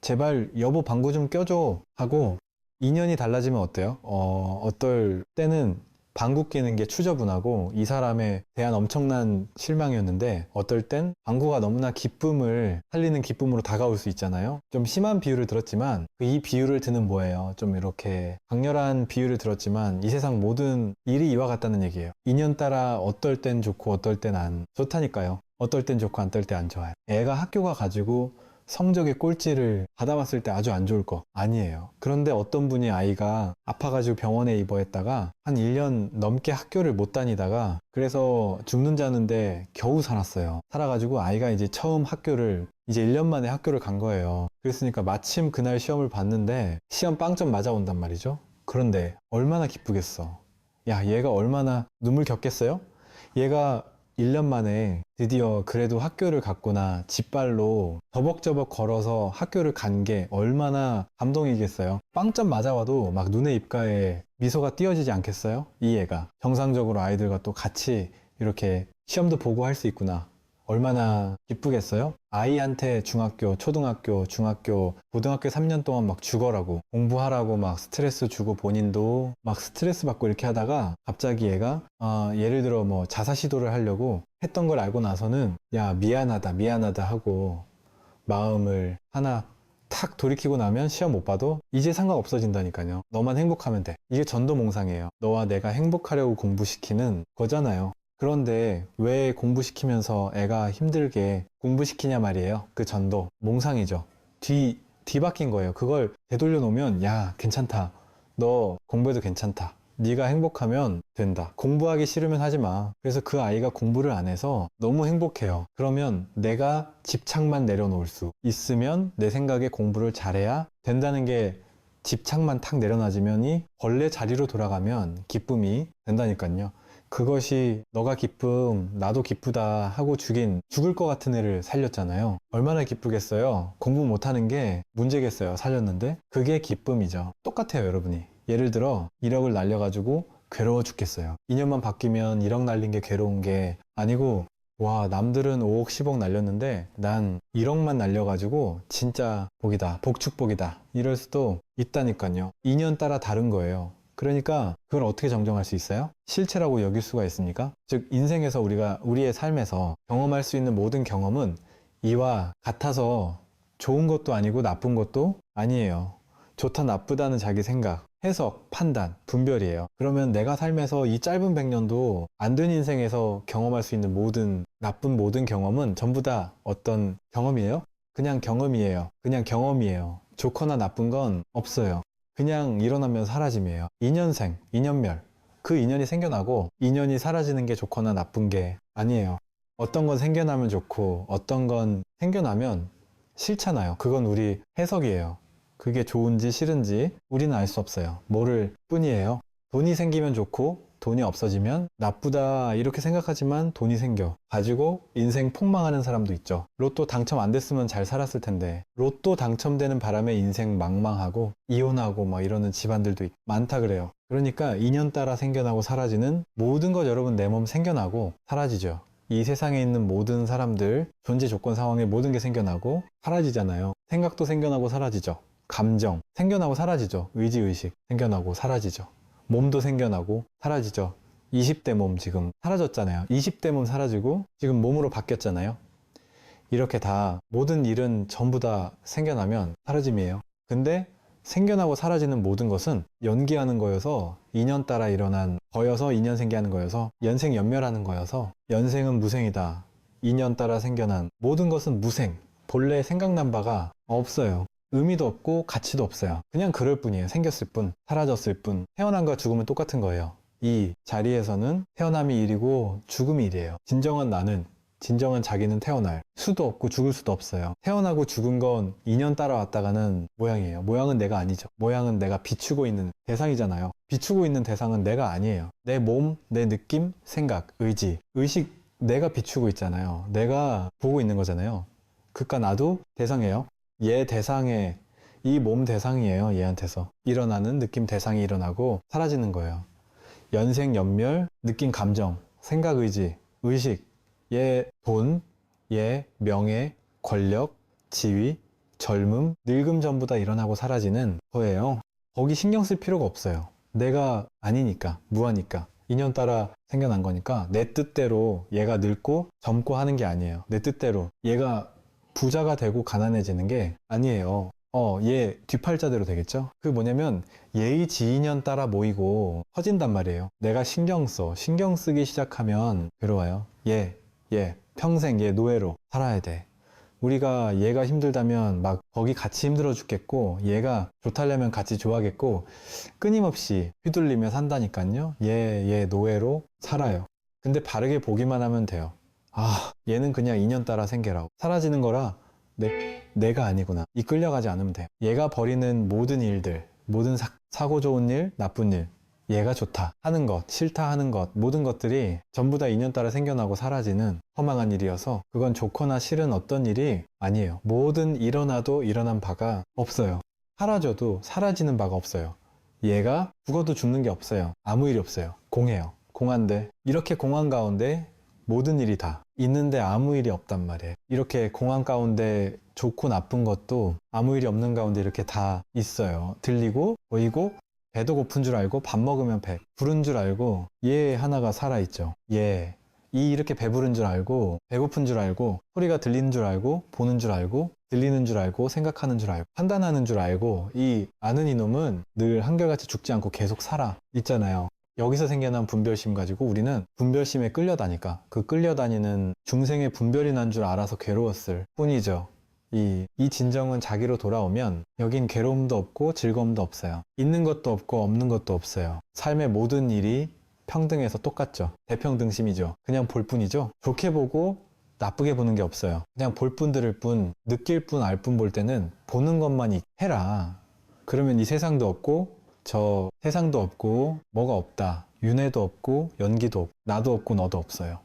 제발 여보 방구 좀 껴줘 하고 인연이 달라지면 어때요? 어떨 때는 방구 끼는 게 추저분하고 이 사람에 대한 엄청난 실망이었는데 어떨 땐 방구가 너무나 기쁨을 살리는 기쁨으로 다가올 수 있잖아요. 좀 심한 비유를 들었지만 이 비유를 드는 뭐예요? 좀 이렇게 강렬한 비유를 들었지만 이 세상 모든 일이 이와 같다는 얘기예요. 인연 따라 어떨 땐 좋고 어떨 땐 안 좋다니까요. 어떨 땐 좋고 어떨 땐 안 좋아요. 애가 학교 가가지고 성적의 꼴찌를 받아봤을 때 아주 안 좋을 거 아니에요. 그런데 어떤 분이 아이가 아파가지고 병원에 입원했다가 한 1년 넘게 학교를 못 다니다가 그래서 죽는 자는데 겨우 살았어요. 살아가지고 아이가 이제 처음 이제 1년 만에 학교를 간 거예요. 그랬으니까 마침 그날 시험을 봤는데 시험 빵점 맞아온단 말이죠. 그런데 얼마나 기쁘겠어. 야, 얘가 얼마나 눈물 겪겠어요? 얘가 1년 만에 드디어 그래도 학교를 갔구나, 집발로 저벅저벅 걸어서 학교를 간 게 얼마나 감동이겠어요. 빵점 맞아와도 막 눈에 입가에 미소가 띄어지지 않겠어요? 이 애가 정상적으로 아이들과 또 같이 이렇게 시험도 보고 할 수 있구나, 얼마나 기쁘겠어요? 아이한테 중학교, 초등학교, 중학교, 고등학교 3년 동안 막 죽어라고, 공부하라고 막 스트레스 주고 본인도 막 스트레스 받고 이렇게 하다가 갑자기 얘가 예를 들어 뭐 자살 시도를 하려고 했던 걸 알고 나서는 야, 미안하다, 미안하다 하고 마음을 하나 탁 돌이키고 나면 시험 못 봐도 이제 상관없어진다니까요. 너만 행복하면 돼. 이게 전도몽상이에요. 너와 내가 행복하려고 공부시키는 거잖아요. 그런데 왜 공부시키면서 애가 힘들게 공부시키냐 말이에요. 그 전도 몽상이죠. 뒤바뀐 거예요. 그걸 되돌려 놓으면 야, 괜찮다, 너 공부해도 괜찮다, 네가 행복하면 된다, 공부하기 싫으면 하지 마. 그래서 그 아이가 공부를 안 해서 너무 행복해요. 그러면 내가 집착만 내려놓을 수 있으면 내 생각에 공부를 잘해야 된다는 게, 집착만 탁 내려놔지면이 원래 자리로 돌아가면 기쁨이 된다니까요. 그것이 너가 기쁨, 나도 기쁘다 하고 죽을 것 같은 애를 살렸잖아요. 얼마나 기쁘겠어요. 공부 못하는 게 문제겠어요. 살렸는데 그게 기쁨이죠. 똑같아요, 여러분이. 예를 들어 1억을 날려가지고 괴로워 죽겠어요. 2년만 바뀌면 1억 날린 게 괴로운 게 아니고, 와, 남들은 5억 10억 날렸는데 난 1억만 날려가지고 진짜 복이다, 복축복이다, 이럴 수도 있다니까요. 2년 따라 다른 거예요. 그러니까 그걸 어떻게 정정할 수 있어요? 실체라고 여길 수가 있습니까? 즉, 인생에서 우리의 삶에서 경험할 수 있는 모든 경험은 이와 같아서 좋은 것도 아니고 나쁜 것도 아니에요. 좋다 나쁘다는 자기 생각, 해석, 판단, 분별이에요. 그러면 내가 삶에서 이 짧은 100년도 안 된 인생에서 경험할 수 있는 나쁜 모든 경험은 전부 다 어떤 경험이에요? 그냥 경험이에요. 그냥 경험이에요. 좋거나 나쁜 건 없어요. 그냥 일어나면 사라짐이에요. 인연생, 인연멸. 그 인연이 생겨나고 인연이 사라지는 게 좋거나 나쁜 게 아니에요. 어떤 건 생겨나면 좋고 어떤 건 생겨나면 싫잖아요. 그건 우리 해석이에요. 그게 좋은지 싫은지 우리는 알 수 없어요. 모를 뿐이에요. 돈이 생기면 좋고 돈이 없어지면 나쁘다 이렇게 생각하지만 돈이 생겨 가지고 인생 폭망하는 사람도 있죠. 로또 당첨 안 됐으면 잘 살았을 텐데 로또 당첨되는 바람에 인생 망망하고 이혼하고 막 이러는 집안들도 많다 그래요. 그러니까 인연 따라 생겨나고 사라지는 모든 것, 여러분, 내 몸 생겨나고 사라지죠. 이 세상에 있는 모든 사람들, 존재 조건 상황에 모든 게 생겨나고 사라지잖아요. 생각도 생겨나고 사라지죠. 감정 생겨나고 사라지죠. 의지의식 생겨나고 사라지죠. 몸도 생겨나고 사라지죠. 20대 몸 지금 사라졌잖아요. 20대 몸 사라지고 지금 몸으로 바뀌었잖아요. 이렇게 다 모든 일은 전부 다 생겨나면 사라짐이에요. 근데 생겨나고 사라지는 모든 것은 연기하는 거여서, 인연 따라 일어난 거여서 인연 생기하는 거여서, 연생연멸하는 거여서 연생은 무생이다. 인연 따라 생겨난 모든 것은 무생, 본래 생각난 바가 없어요. 의미도 없고 가치도 없어요. 그냥 그럴 뿐이에요. 생겼을 뿐, 사라졌을 뿐. 태어남과 죽음은 똑같은 거예요. 이 자리에서는 태어남이 일이고 죽음이 일이에요. 진정한 나는, 진정한 자기는 태어날 수도 없고 죽을 수도 없어요. 태어나고 죽은 건 인연 따라왔다가는 모양이에요. 모양은 내가 아니죠. 모양은 내가 비추고 있는 대상이잖아요. 비추고 있는 대상은 내가 아니에요. 내 몸, 내 느낌, 생각, 의지, 의식, 내가 비추고 있잖아요. 내가 보고 있는 거잖아요. 그러니까 나도 대상이에요. 얘 대상에, 이 몸 대상이에요. 얘한테서 일어나는 느낌 대상이 일어나고 사라지는 거예요. 연생, 연멸, 느낌, 감정, 생각, 의지, 의식, 얘 돈, 얘 명예, 권력, 지위, 젊음, 늙음 전부 다 일어나고 사라지는 거예요. 거기 신경 쓸 필요가 없어요. 내가 아니니까, 무하니까. 인연 따라 생겨난 거니까 내 뜻대로 얘가 늙고 젊고 하는 게 아니에요. 내 뜻대로 얘가 부자가 되고 가난해지는 게 아니에요. 얘 뒷팔자대로 되겠죠? 그게 뭐냐면 얘의 지인연 따라 모이고 커진단 말이에요. 내가 신경 쓰기 시작하면 괴로워요. 얘 평생 얘 노예로 살아야 돼. 우리가 얘가 힘들다면 막 거기 같이 힘들어 죽겠고, 얘가 좋다려면 같이 좋아하겠고, 끊임없이 휘둘리며 산다니까요. 얘 노예로 살아요. 근데 바르게 보기만 하면 돼요. 아, 얘는 그냥 인연 따라 생겨라고. 사라지는 거라 내가 아니구나. 이끌려가지 않으면 돼요. 얘가 벌이는 모든 일들, 모든 사고 좋은 일, 나쁜 일, 얘가 좋다 하는 것, 싫다 하는 것, 모든 것들이 전부 다 인연 따라 생겨나고 사라지는 허망한 일이어서 그건 좋거나 싫은 어떤 일이 아니에요. 뭐든 일어나도 일어난 바가 없어요. 사라져도 사라지는 바가 없어요. 얘가 죽어도 죽는 게 없어요. 아무 일이 없어요. 공해요. 공한데 이렇게 공한 가운데 모든 일이 다 있는데 아무 일이 없단 말이에요. 이렇게 공한 가운데 좋고 나쁜 것도 아무 일이 없는 가운데 이렇게 다 있어요. 들리고 보이고 배도 고픈 줄 알고 밥 먹으면 배 부른 줄 알고 얘 하나가 살아있죠. 얘 이렇게 배부른 줄 알고 배고픈 줄 알고 소리가 들리는 줄 알고 보는 줄 알고 들리는 줄 알고 생각하는 줄 알고 판단하는 줄 알고 이 아는 이놈은 늘 한결같이 죽지 않고 계속 살아 있잖아요. 여기서 생겨난 분별심 가지고 우리는 분별심에 끌려다니까 그 끌려다니는 중생의 분별이 난 줄 알아서 괴로웠을 뿐이죠. 이 진정은 자기로 돌아오면 여긴 괴로움도 없고 즐거움도 없어요. 있는 것도 없고 없는 것도 없어요. 삶의 모든 일이 평등해서 똑같죠. 대평등심이죠. 그냥 볼 뿐이죠. 좋게 보고 나쁘게 보는 게 없어요. 그냥 볼 뿐 들을 뿐 느낄 뿐 알 뿐 볼 때는 보는 것만 해라. 그러면 이 세상도 없고 저 세상도 없고 뭐가 없다. 윤회도 없고 연기도 없고 나도 없고 너도 없어요.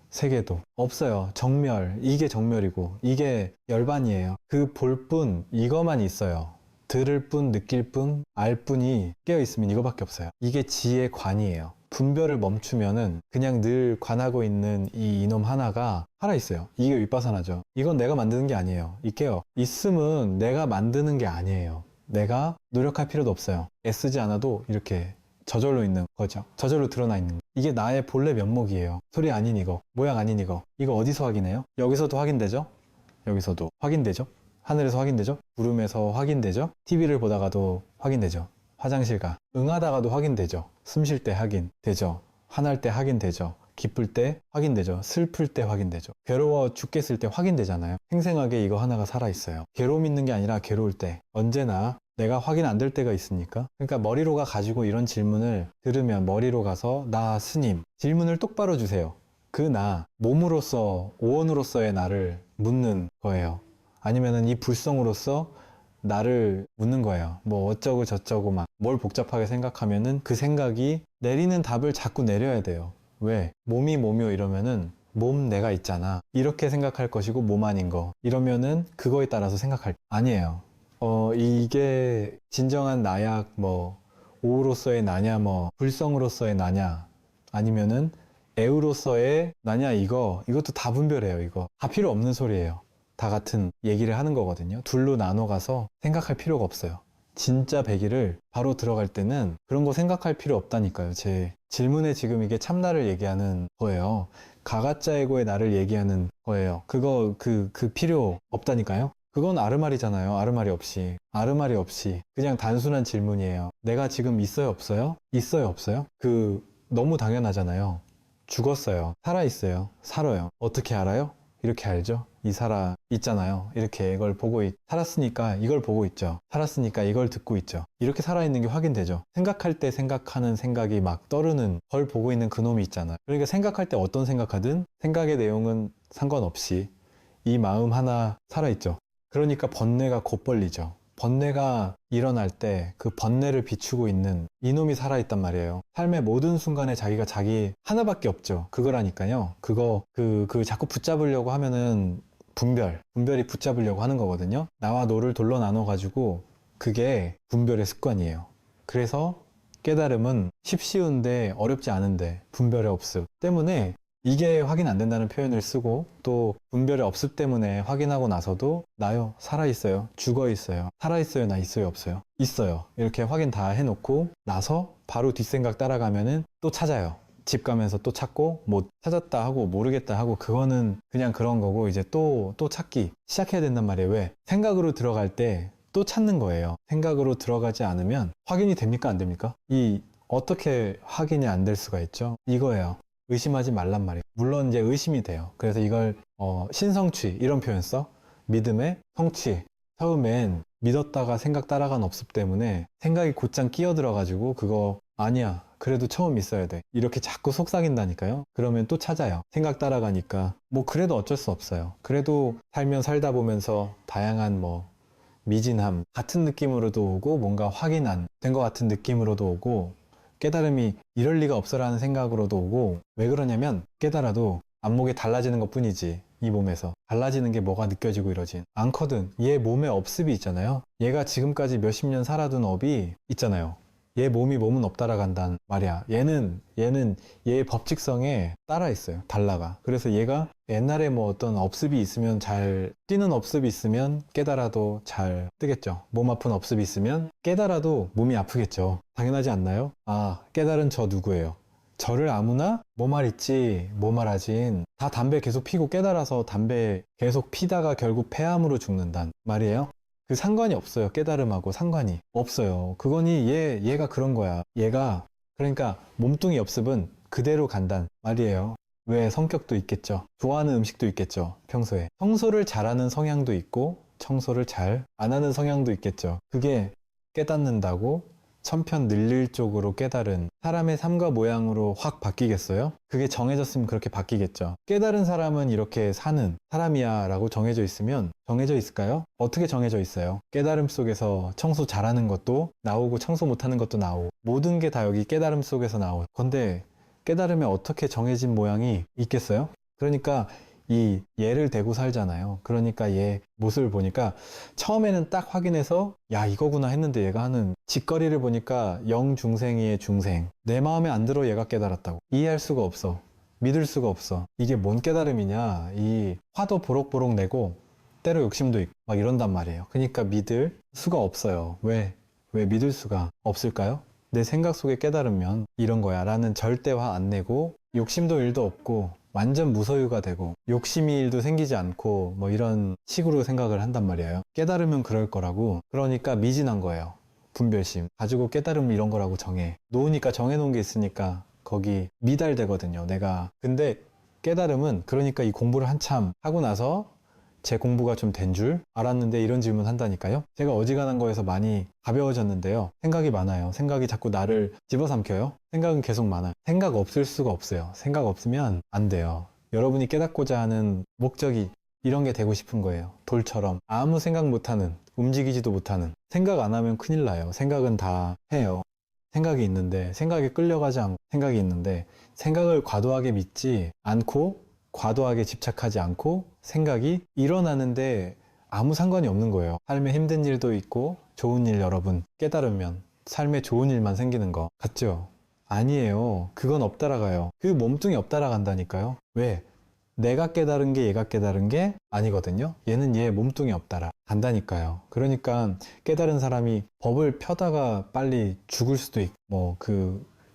세계도 없어요. 정멸. 이게 정멸이고 이게 열반이에요. 그 볼 뿐 이거만 있어요. 들을 뿐 느낄 뿐 알 뿐이 깨어있으면 이거밖에 없어요. 이게 지의 관이에요. 분별을 멈추면은 그냥 늘 관하고 있는 이 이놈 하나가 살아있어요. 이게 윗바사나죠. 이건 내가 만드는 게 아니에요. 이게요. 있음은 내가 만드는 게 아니에요. 내가 노력할 필요도 없어요. 애쓰지 않아도 이렇게 저절로 있는 거죠. 저절로 드러나 있는 거. 이게 나의 본래 면목이에요. 소리 아닌 이거, 모양 아닌 이거. 이거 어디서 확인해요? 여기서도 확인되죠? 여기서도 확인되죠? 하늘에서 확인되죠? 구름에서 확인되죠? TV를 보다가도 확인되죠? 화장실 가 응하다가도 확인되죠? 숨 쉴 때 확인되죠? 화날 때 확인되죠? 기쁠 때 확인되죠? 슬플 때 확인되죠? 괴로워 죽겠을 때 확인되잖아요. 생생하게 이거 하나가 살아있어요. 괴로움 있는 게 아니라 괴로울 때 언제나 내가 확인 안 될 때가 있으니까. 그러니까 머리로가 가지고 이런 질문을 들으면 머리로 가서 나 스님 질문을 똑바로 주세요. 그 나 몸으로서 오원으로서의 나를 묻는 거예요. 아니면은 이 불성으로서 나를 묻는 거예요. 뭐 어쩌고 저쩌고 막 뭘 복잡하게 생각하면은 그 생각이 내리는 답을 자꾸 내려야 돼요. 왜? 몸이 몸이요 이러면은 몸 내가 있잖아. 이렇게 생각할 것이고 몸 아닌 거. 이러면은 그거에 따라서 생각할 아니에요. 이게 진정한 나약 뭐 오로서의 나냐 뭐 불성으로서의 나냐 아니면은 애우로서의 나냐 이것도 다 분별해요. 이거 다 필요 없는 소리예요. 다 같은 얘기를 하는 거거든요. 둘로 나눠 가서 생각할 필요가 없어요. 진짜 배기를 바로 들어갈 때는 그런 거 생각할 필요 없다니까요. 제 질문에 지금 이게 참나를 얘기하는 거예요. 가가짜에고의 나를 얘기하는 거예요. 그거 그 필요 없다니까요. 그건 아르마리잖아요. 아르마리 없이 그냥 단순한 질문이에요. 내가 지금 있어요 없어요? 있어요 없어요? 너무 당연하잖아요. 죽었어요. 살아있어요. 살아요. 어떻게 알아요? 이렇게 알죠? 이 살아 있잖아요. 이렇게 이걸 살았으니까 이걸 보고 있죠. 살았으니까 이걸 듣고 있죠. 이렇게 살아있는 게 확인되죠. 생각할 때 생각하는 생각이 막 떠르는 걸 보고 있는 그놈이 있잖아요. 그러니까 생각할 때 어떤 생각하든 생각의 내용은 상관없이 이 마음 하나 살아있죠. 그러니까 번뇌가 곧벌리죠. 번뇌가 일어날 때 그 번뇌를 비추고 있는 이놈이 살아있단 말이에요. 삶의 모든 순간에 자기가 자기 하나밖에 없죠. 그거라니까요. 자꾸 붙잡으려고 하면은 분별이 붙잡으려고 하는 거거든요. 나와 너를 돌로 나눠가지고 그게 분별의 습관이에요. 그래서 깨달음은 쉽시운데 어렵지 않은데 분별의 없음 때문에 이게 확인 안 된다는 표현을 쓰고 또 분별의 없음 때문에 확인하고 나서도 나요 살아있어요 죽어있어요 살아있어요 나 있어요 없어요 있어요 이렇게 확인 다 해놓고 나서 바로 뒷생각 따라가면은 또 찾아요. 집 가면서 또 찾고 못 찾았다 하고 모르겠다 하고 그거는 그냥 그런 거고 이제 또 찾기 시작해야 된단 말이에요. 왜? 생각으로 들어갈 때 또 찾는 거예요. 생각으로 들어가지 않으면 확인이 됩니까 안 됩니까? 어떻게 확인이 안 될 수가 있죠? 이거예요. 의심하지 말란 말이에요. 물론 이제 의심이 돼요. 그래서 이걸 신성취 이런 표현 써. 믿음의 성취. 처음엔 믿었다가 생각 따라간 업습 때문에 생각이 곧장 끼어들어가지고 그거 아니야. 그래도 처음 있어야 돼. 이렇게 자꾸 속삭인다니까요. 그러면 또 찾아요. 생각 따라가니까. 뭐 그래도 어쩔 수 없어요. 그래도 살다 보면서 다양한 미진함 같은 느낌으로도 오고 뭔가 확인된 것 같은 느낌으로도 오고 깨달음이 이럴 리가 없어라는 생각으로도 오고, 왜 그러냐면 깨달아도 안목이 달라지는 것 뿐이지 이 몸에서 달라지는 게 뭐가 느껴지고 이러진 않거든. 얘 몸에 업습이 있잖아요. 얘가 지금까지 몇십 년 살아둔 업이 있잖아요. 얘 몸은 업 따라간단 말이야. 얘는 얘의 법칙성에 따라 있어요. 달라가. 그래서 얘가 옛날에 뭐 어떤 업습이 있으면 잘 뛰는 업습이 있으면 깨달아도 잘 뜨겠죠. 몸 아픈 업습이 있으면 깨달아도 몸이 아프겠죠. 당연하지 않나요? 아, 깨달은 저 누구예요? 저를 아무나 뭐 말 있지 뭐 말하진 다 담배 계속 피고 깨달아서 담배 계속 피다가 결국 폐암으로 죽는단 말이에요. 그 상관이 없어요. 깨달음하고 상관이 없어요. 그거니 얘가 그런 거야. 얘가 그러니까 몸뚱이 업습은 그대로 간단 말이에요. 왜? 성격도 있겠죠. 좋아하는 음식도 있겠죠. 평소에 청소를 잘하는 성향도 있고 청소를 잘 안 하는 성향도 있겠죠. 그게 깨닫는다고 천편 늘릴 쪽으로 깨달은 사람의 삶과 모양으로 확 바뀌겠어요? 그게 정해졌으면 그렇게 바뀌겠죠. 깨달은 사람은 이렇게 사는 사람이야 라고 정해져 있으면 정해져 있을까요? 어떻게 정해져 있어요? 깨달음 속에서 청소 잘하는 것도 나오고 청소 못하는 것도 나오고 모든 게 다 여기 깨달음 속에서 나오고 근데 깨달음에 어떻게 정해진 모양이 있겠어요? 그러니까 이 얘를 대고 살잖아요. 그러니까 얘 모습을 보니까 처음에는 딱 확인해서 야 이거구나 했는데 얘가 하는 짓거리를 보니까 영중생이의 중생. 내 마음에 안 들어 얘가 깨달았다고. 이해할 수가 없어. 믿을 수가 없어. 이게 뭔 깨달음이냐. 이 화도 보록보록 내고 때로 욕심도 있고 막 이런단 말이에요. 그러니까 믿을 수가 없어요. 왜 믿을 수가 없을까요? 내 생각 속에 깨달으면 이런 거야 라는 절대 화 안 내고 욕심도 일도 없고 완전 무소유가 되고 욕심이 일도 생기지 않고 뭐 이런 식으로 생각을 한단 말이에요. 깨달으면 그럴 거라고. 그러니까 미진한 거예요. 분별심 가지고 깨달음 이런 거라고 정해 놓으니까 정해놓은 게 있으니까 거기 미달되거든요 내가. 근데 깨달음은 그러니까 이 공부를 한참 하고 나서 제 공부가 좀 된 줄 알았는데 이런 질문 한다니까요. 제가 어지간한 거에서 많이 가벼워졌는데요. 생각이 많아요. 생각이 자꾸 나를 집어삼켜요. 생각은 계속 많아요. 생각 없을 수가 없어요. 생각 없으면 안 돼요. 여러분이 깨닫고자 하는 목적이 이런 게 되고 싶은 거예요. 돌처럼 아무 생각 못하는 움직이지도 못하는 생각 안 하면 큰일 나요. 생각은 다 해요. 생각이 있는데 생각에 끌려가지 않고 생각이 있는데 생각을 과도하게 믿지 않고 과도하게 집착하지 않고 생각이 일어나는데 아무 상관이 없는 거예요. 삶에 힘든 일도 있고 좋은 일 여러분 깨달으면 삶에 좋은 일만 생기는 거 같죠? 아니에요. 그건 업 따라가요. 그 몸뚱이 업 따라간다니까요. 왜? 내가 깨달은 게 얘가 깨달은 게 아니거든요. 얘는 얘 몸뚱이 업 따라 간다니까요. 그러니까 깨달은 사람이 법을 펴다가 빨리 죽을 수도 있고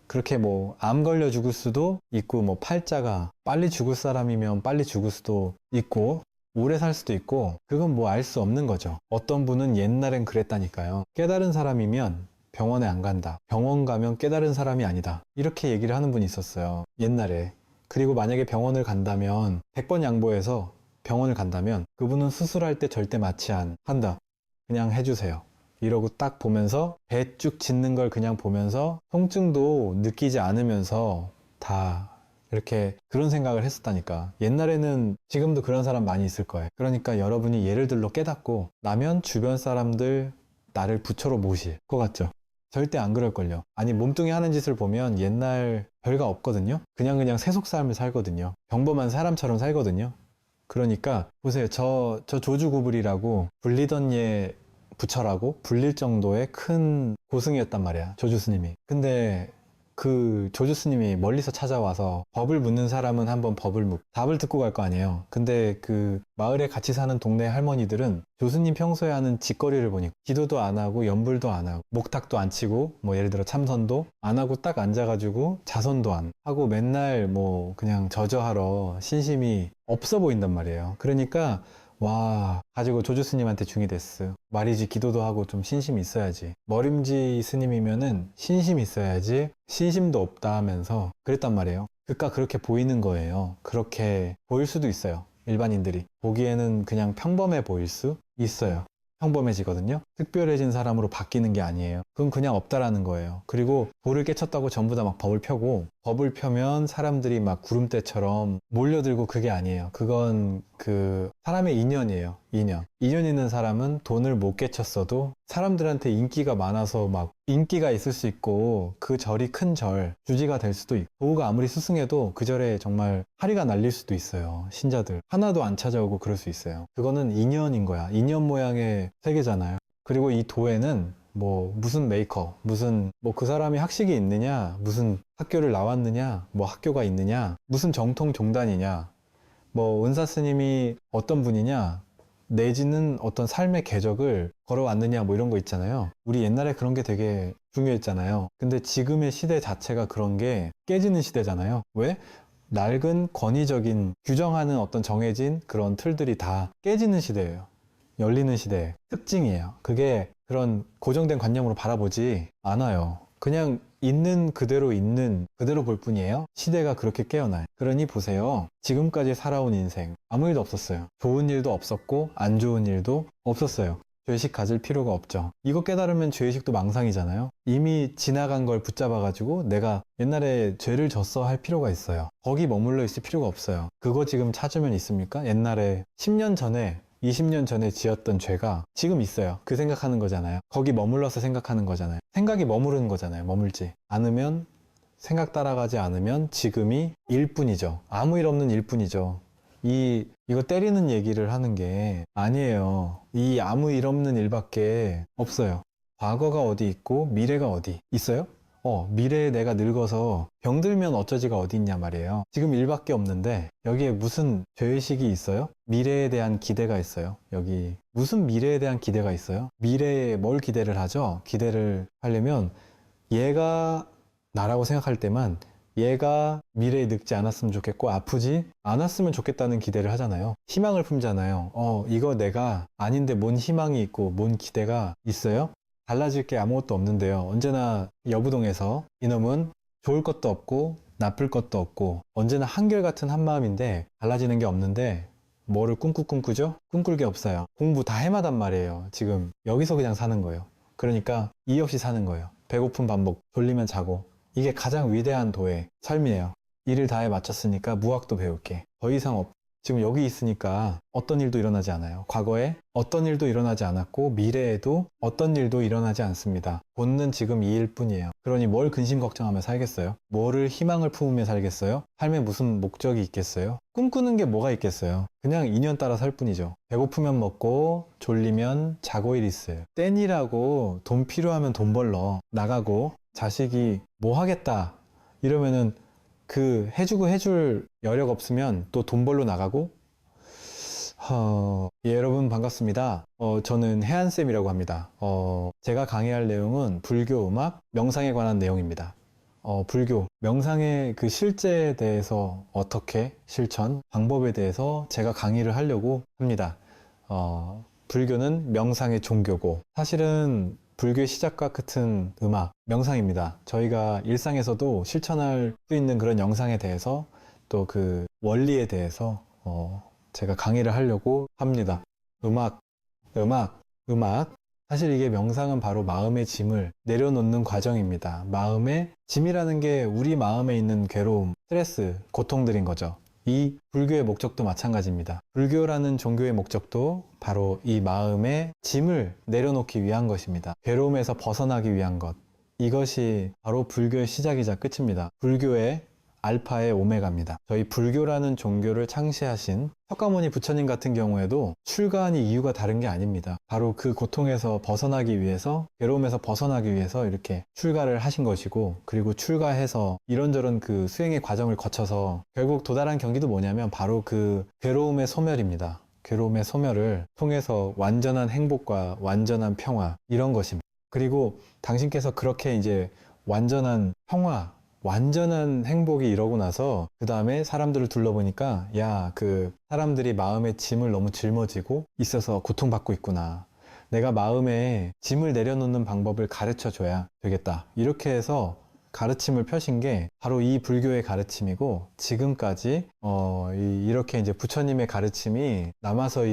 그렇게 뭐 암 걸려 죽을 수도 있고 뭐 팔자가 빨리 죽을 사람이면 빨리 죽을 수도 있고 오래 살 수도 있고 그건 뭐 알 수 없는 거죠. 어떤 분은 옛날엔 그랬다니까요. 깨달은 사람이면 병원에 안 간다. 병원 가면 깨달은 사람이 아니다. 이렇게 얘기를 하는 분이 있었어요. 옛날에. 그리고 만약에 병원을 간다면 100번 양보해서 병원을 간다면 그분은 수술할 때 절대 마취 안 한다. 그냥 해주세요. 이러고 딱 보면서 배 쭉 짖는 걸 그냥 보면서 통증도 느끼지 않으면서 다 이렇게 그런 생각을 했었다니까. 옛날에는 지금도 그런 사람 많이 있을 거예요. 그러니까 여러분이 예를 들어 깨닫고 나면 주변 사람들 나를 부처로 모실 것 같죠? 절대 안 그럴걸요. 아니 몸뚱이 하는 짓을 보면 옛날 별거 없거든요. 그냥 세속 삶을 살거든요. 평범한 사람처럼 살거든요. 그러니까 보세요. 저 조주구불이라고 불리던 예 부처라고 불릴 정도의 큰 고승이었단 말이야. 조주스님이. 근데 그 조주스님이 멀리서 찾아와서 법을 묻는 사람은 한번 법을 묻고 답을 듣고 갈 거 아니에요. 근데 그 마을에 같이 사는 동네 할머니들은 조스님 평소에 하는 짓거리를 보니까 기도도 안 하고 연불도 안 하고 목탁도 안 치고 뭐 예를 들어 참선도 안 하고 딱 앉아가지고 자선도 안 하고 맨날 뭐 그냥 저저하러 신심이 없어 보인단 말이에요. 그러니까 와 가지고 조주 스님한테 중이 됐어. 말이지 기도도 하고 좀 신심이 있어야지. 머림지 스님이면은 신심이 있어야지 신심도 없다 하면서 그랬단 말이에요. 그러니까 그렇게 보이는 거예요. 그렇게 보일 수도 있어요. 일반인들이 보기에는 그냥 평범해 보일 수 있어요. 평범해지거든요. 특별해진 사람으로 바뀌는 게 아니에요. 그건 그냥 없다라는 거예요. 그리고 볼을 깨쳤다고 전부 다 막 법을 펴고 법을 펴면 사람들이 막 구름대처럼 몰려들고 그게 아니에요. 그건 그 사람의 인연이에요. 인연 있는 사람은 돈을 못 깨쳤어도 사람들한테 인기가 많아서 막 인기가 있을 수 있고 그 절이 큰 절, 주지가 될 수도 있고 도우가 아무리 스승해도 그 절에 정말 파리가 날릴 수도 있어요. 신자들 하나도 안 찾아오고 그럴 수 있어요. 그거는 인연인 거야. 인연 모양의 세계잖아요. 그리고 이 도에는 뭐 무슨 메이커, 무슨 뭐 그 사람이 학식이 있느냐, 무슨 학교를 나왔느냐, 뭐 학교가 있느냐, 무슨 정통 종단이냐, 뭐 은사 스님이 어떤 분이냐, 내지는 어떤 삶의 궤적을 걸어왔느냐, 뭐 이런 거 있잖아요. 우리 옛날에 그런 게 되게 중요했잖아요. 근데 지금의 시대 자체가 그런 게 깨지는 시대잖아요. 왜? 낡은 권위적인 규정하는 어떤 정해진 그런 틀들이 다 깨지는 시대예요. 열리는 시대의 특징이에요. 그게 그런 고정된 관념으로 바라보지 않아요. 그냥 있는 그대로 볼 뿐이에요. 시대가 그렇게 깨어나요. 그러니 보세요. 지금까지 살아온 인생 아무 일도 없었어요. 좋은 일도 없었고 안 좋은 일도 없었어요. 죄의식 가질 필요가 없죠. 이거 깨달으면 죄의식도 망상이잖아요. 이미 지나간 걸 붙잡아가지고 내가 옛날에 죄를 졌어 할 필요가 있어요. 거기 머물러 있을 필요가 없어요. 그거 지금 찾으면 있습니까? 옛날에 10년 전에 20년 전에 지었던 죄가 지금 있어요. 그 생각하는 거잖아요. 거기 머물러서 생각하는 거잖아요. 생각이 머무르는 거잖아요. 머물지 않으면, 생각 따라가지 않으면 지금이 일뿐이죠. 아무 일 없는 일뿐이죠. 이거 때리는 얘기를 하는 게 아니에요. 이 아무 일 없는 일밖에 없어요. 과거가 어디 있고 미래가 어디 있어요? 미래에 내가 늙어서 병들면 어쩌지가 어디 있냐 말이에요. 지금 일밖에 없는데 여기에 무슨 죄의식이 있어요? 미래에 대한 기대가 있어요. 여기 무슨 미래에 대한 기대가 있어요? 미래에 뭘 기대를 하죠? 기대를 하려면 얘가 나라고 생각할 때만 얘가 미래에 늙지 않았으면 좋겠고 아프지 않았으면 좋겠다는 기대를 하잖아요. 희망을 품잖아요. 이거 내가 아닌데 뭔 희망이 있고 뭔 기대가 있어요? 달라질 게 아무것도 없는데요. 언제나 여부동에서 이놈은 좋을 것도 없고 나쁠 것도 없고 언제나 한결같은 한마음인데 달라지는 게 없는데 뭐를 꿈꾸죠? 꿈꿀 게 없어요. 공부 다 해마단 말이에요. 지금 여기서 그냥 사는 거예요. 그러니까 이의 없이 사는 거예요. 배고픈 밥 먹고 졸리면 자고 이게 가장 위대한 도의 삶이에요. 일을 다해 마쳤으니까 무학도 배울게. 더 이상 지금 여기 있으니까 어떤 일도 일어나지 않아요. 과거에 어떤 일도 일어나지 않았고 미래에도 어떤 일도 일어나지 않습니다. 본는 지금 이 일뿐이에요. 그러니 뭘 근심 걱정하며 살겠어요? 뭐를 희망을 품으며 살겠어요? 삶에 무슨 목적이 있겠어요? 꿈꾸는 게 뭐가 있겠어요? 그냥 인연 따라 살 뿐이죠. 배고프면 먹고 졸리면 자고 일 있어요. 땐이라고 돈 필요하면 돈 벌러 나가고 자식이 뭐 하겠다 이러면은 그 해주고 해줄 여력 없으면 또 돈 벌러 나가고 예, 여러분 반갑습니다. 저는 혜한쌤이라고 합니다. 제가 강의할 내용은 불교 음악, 명상에 관한 내용입니다. 불교, 명상의 그 실제에 대해서 어떻게 실천, 방법에 대해서 제가 강의를 하려고 합니다. 불교는 명상의 종교고 사실은 불교의 시작과 같은 음악, 명상입니다. 저희가 일상에서도 실천할 수 있는 그런 영상에 대해서 또 그 원리에 대해서 제가 강의를 하려고 합니다. 음악. 사실 이게 명상은 바로 마음의 짐을 내려놓는 과정입니다. 마음의 짐이라는 게 우리 마음에 있는 괴로움, 스트레스, 고통들인 거죠. 이 불교의 목적도 마찬가지입니다. 불교라는 종교의 목적도 바로 이 마음의 짐을 내려놓기 위한 것입니다. 괴로움에서 벗어나기 위한 것. 이것이 바로 불교의 시작이자 끝입니다. 불교의 알파의 오메가입니다. 저희 불교라는 종교를 창시하신 석가모니 부처님 같은 경우에도 출가하니 이유가 다른 게 아닙니다. 바로 그 고통에서 벗어나기 위해서, 괴로움에서 벗어나기 위해서 이렇게 출가를 하신 것이고, 그리고 출가해서 이런저런 그 수행의 과정을 거쳐서 결국 도달한 경기도 뭐냐면 바로 그 괴로움의 소멸입니다. 괴로움의 소멸을 통해서 완전한 행복과 완전한 평화, 이런 것입니다. 그리고 당신께서 그렇게 이제 완전한 평화, 완전한 행복이 이러고 나서 그 다음에 사람들을 둘러보니까 야, 그 사람들이 마음의 짐을 너무 짊어지고 있어서 고통받고 있구나. 내가 마음에 짐을 내려놓는 방법을 가르쳐 줘야 되겠다. 이렇게 해서 가르침을 펴신 게 바로 이 불교의 가르침이고 지금까지 이렇게 이제 부처님의 가르침이 남아서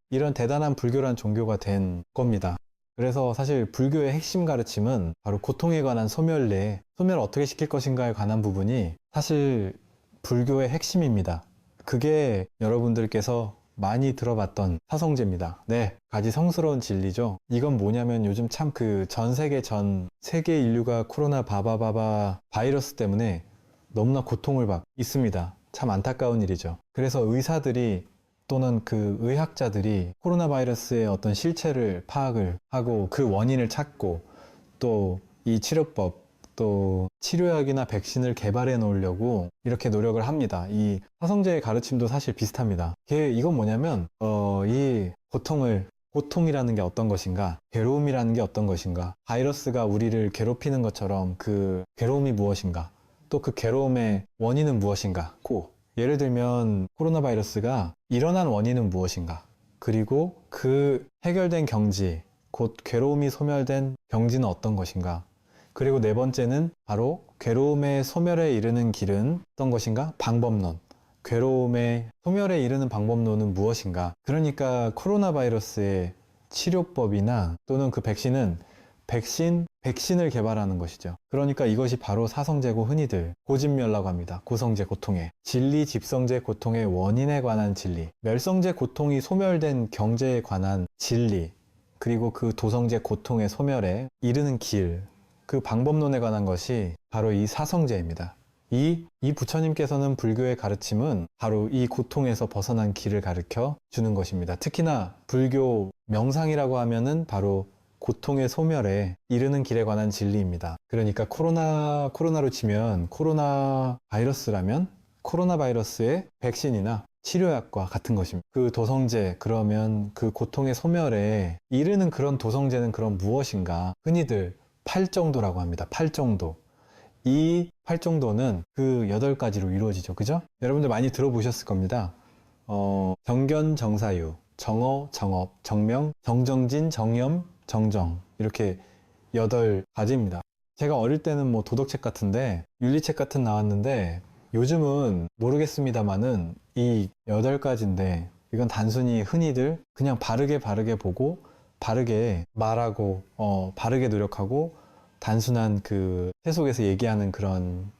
이런 대단한 불교란 종교가 된 겁니다. 그래서 사실 불교의 핵심 가르침은 바로 고통에 관한 소멸을 어떻게 시킬 것인가에 관한 부분이 사실 불교의 핵심입니다. 그게 여러분들께서 많이 들어봤던 사성제입니다. 네, 가지성스러운 진리죠. 이건 뭐냐면 요즘 참 그 세계 인류가 코로나 바이러스 때문에 너무나 고통을 받고 있습니다. 참 안타까운 일이죠. 그래서 의사들이 또는 그 의학자들이 코로나 바이러스의 어떤 실체를 파악을 하고 그 원인을 찾고 또 이 치료법 또 치료약이나 백신을 개발해 놓으려고 이렇게 노력을 합니다. 이 사성제의 가르침도 사실 비슷합니다. 이건 뭐냐면 이 고통이라는 게 어떤 것인가, 괴로움이라는 게 어떤 것인가, 바이러스가 우리를 괴롭히는 것처럼 그 괴로움이 무엇인가, 또 그 괴로움의 원인은 무엇인가, 예를 들면 코로나 바이러스가 일어난 원인은 무엇인가, 그리고 그 해결된 경지, 곧 괴로움이 소멸된 경지는 어떤 것인가, 그리고 네 번째는 바로 괴로움의 소멸에 이르는 길은 어떤 것인가? 방법론. 괴로움의 소멸에 이르는 방법론은 무엇인가? 그러니까 코로나 바이러스의 치료법이나 또는 그 백신을 개발하는 것이죠. 그러니까 이것이 바로 사성제고 흔히들 고진멸라고 합니다. 고성제 고통의 진리, 집성제 고통의 원인에 관한 진리, 멸성제 고통이 소멸된 경제에 관한 진리, 그리고 그 도성제 고통의 소멸에 이르는 길, 그 방법론에 관한 것이 바로 이 사성제입니다. 이 부처님께서는 불교의 가르침은 바로 이 고통에서 벗어난 길을 가르쳐 주는 것입니다. 특히나 불교 명상이라고 하면은 바로 고통의 소멸에 이르는 길에 관한 진리입니다. 그러니까 코로나로 치면 코로나 바이러스라면 코로나 바이러스의 백신이나 치료약과 같은 것입니다. 그 도성제, 그러면 그 고통의 소멸에 이르는 그런 도성제는 그럼 무엇인가? 흔히들 팔정도라고 합니다. 팔정도. 이 팔정도는 그 8가지로 이루어지죠. 그죠? 여러분들 많이 들어보셨을 겁니다. 정견, 정사유, 정어, 정업, 정명, 정정진, 정염, 정정. 이렇게 8가지입니다. 제가 어릴 때는 뭐 도덕책 같은데, 윤리책 같은 나왔는데, 요즘은 모르겠습니다만은 이 8가지인데, 이건 단순히 흔히들 그냥 바르게 보고, 바르게 말하고, 바르게 노력하고, 단순한 그 세속에서 얘기하는 그런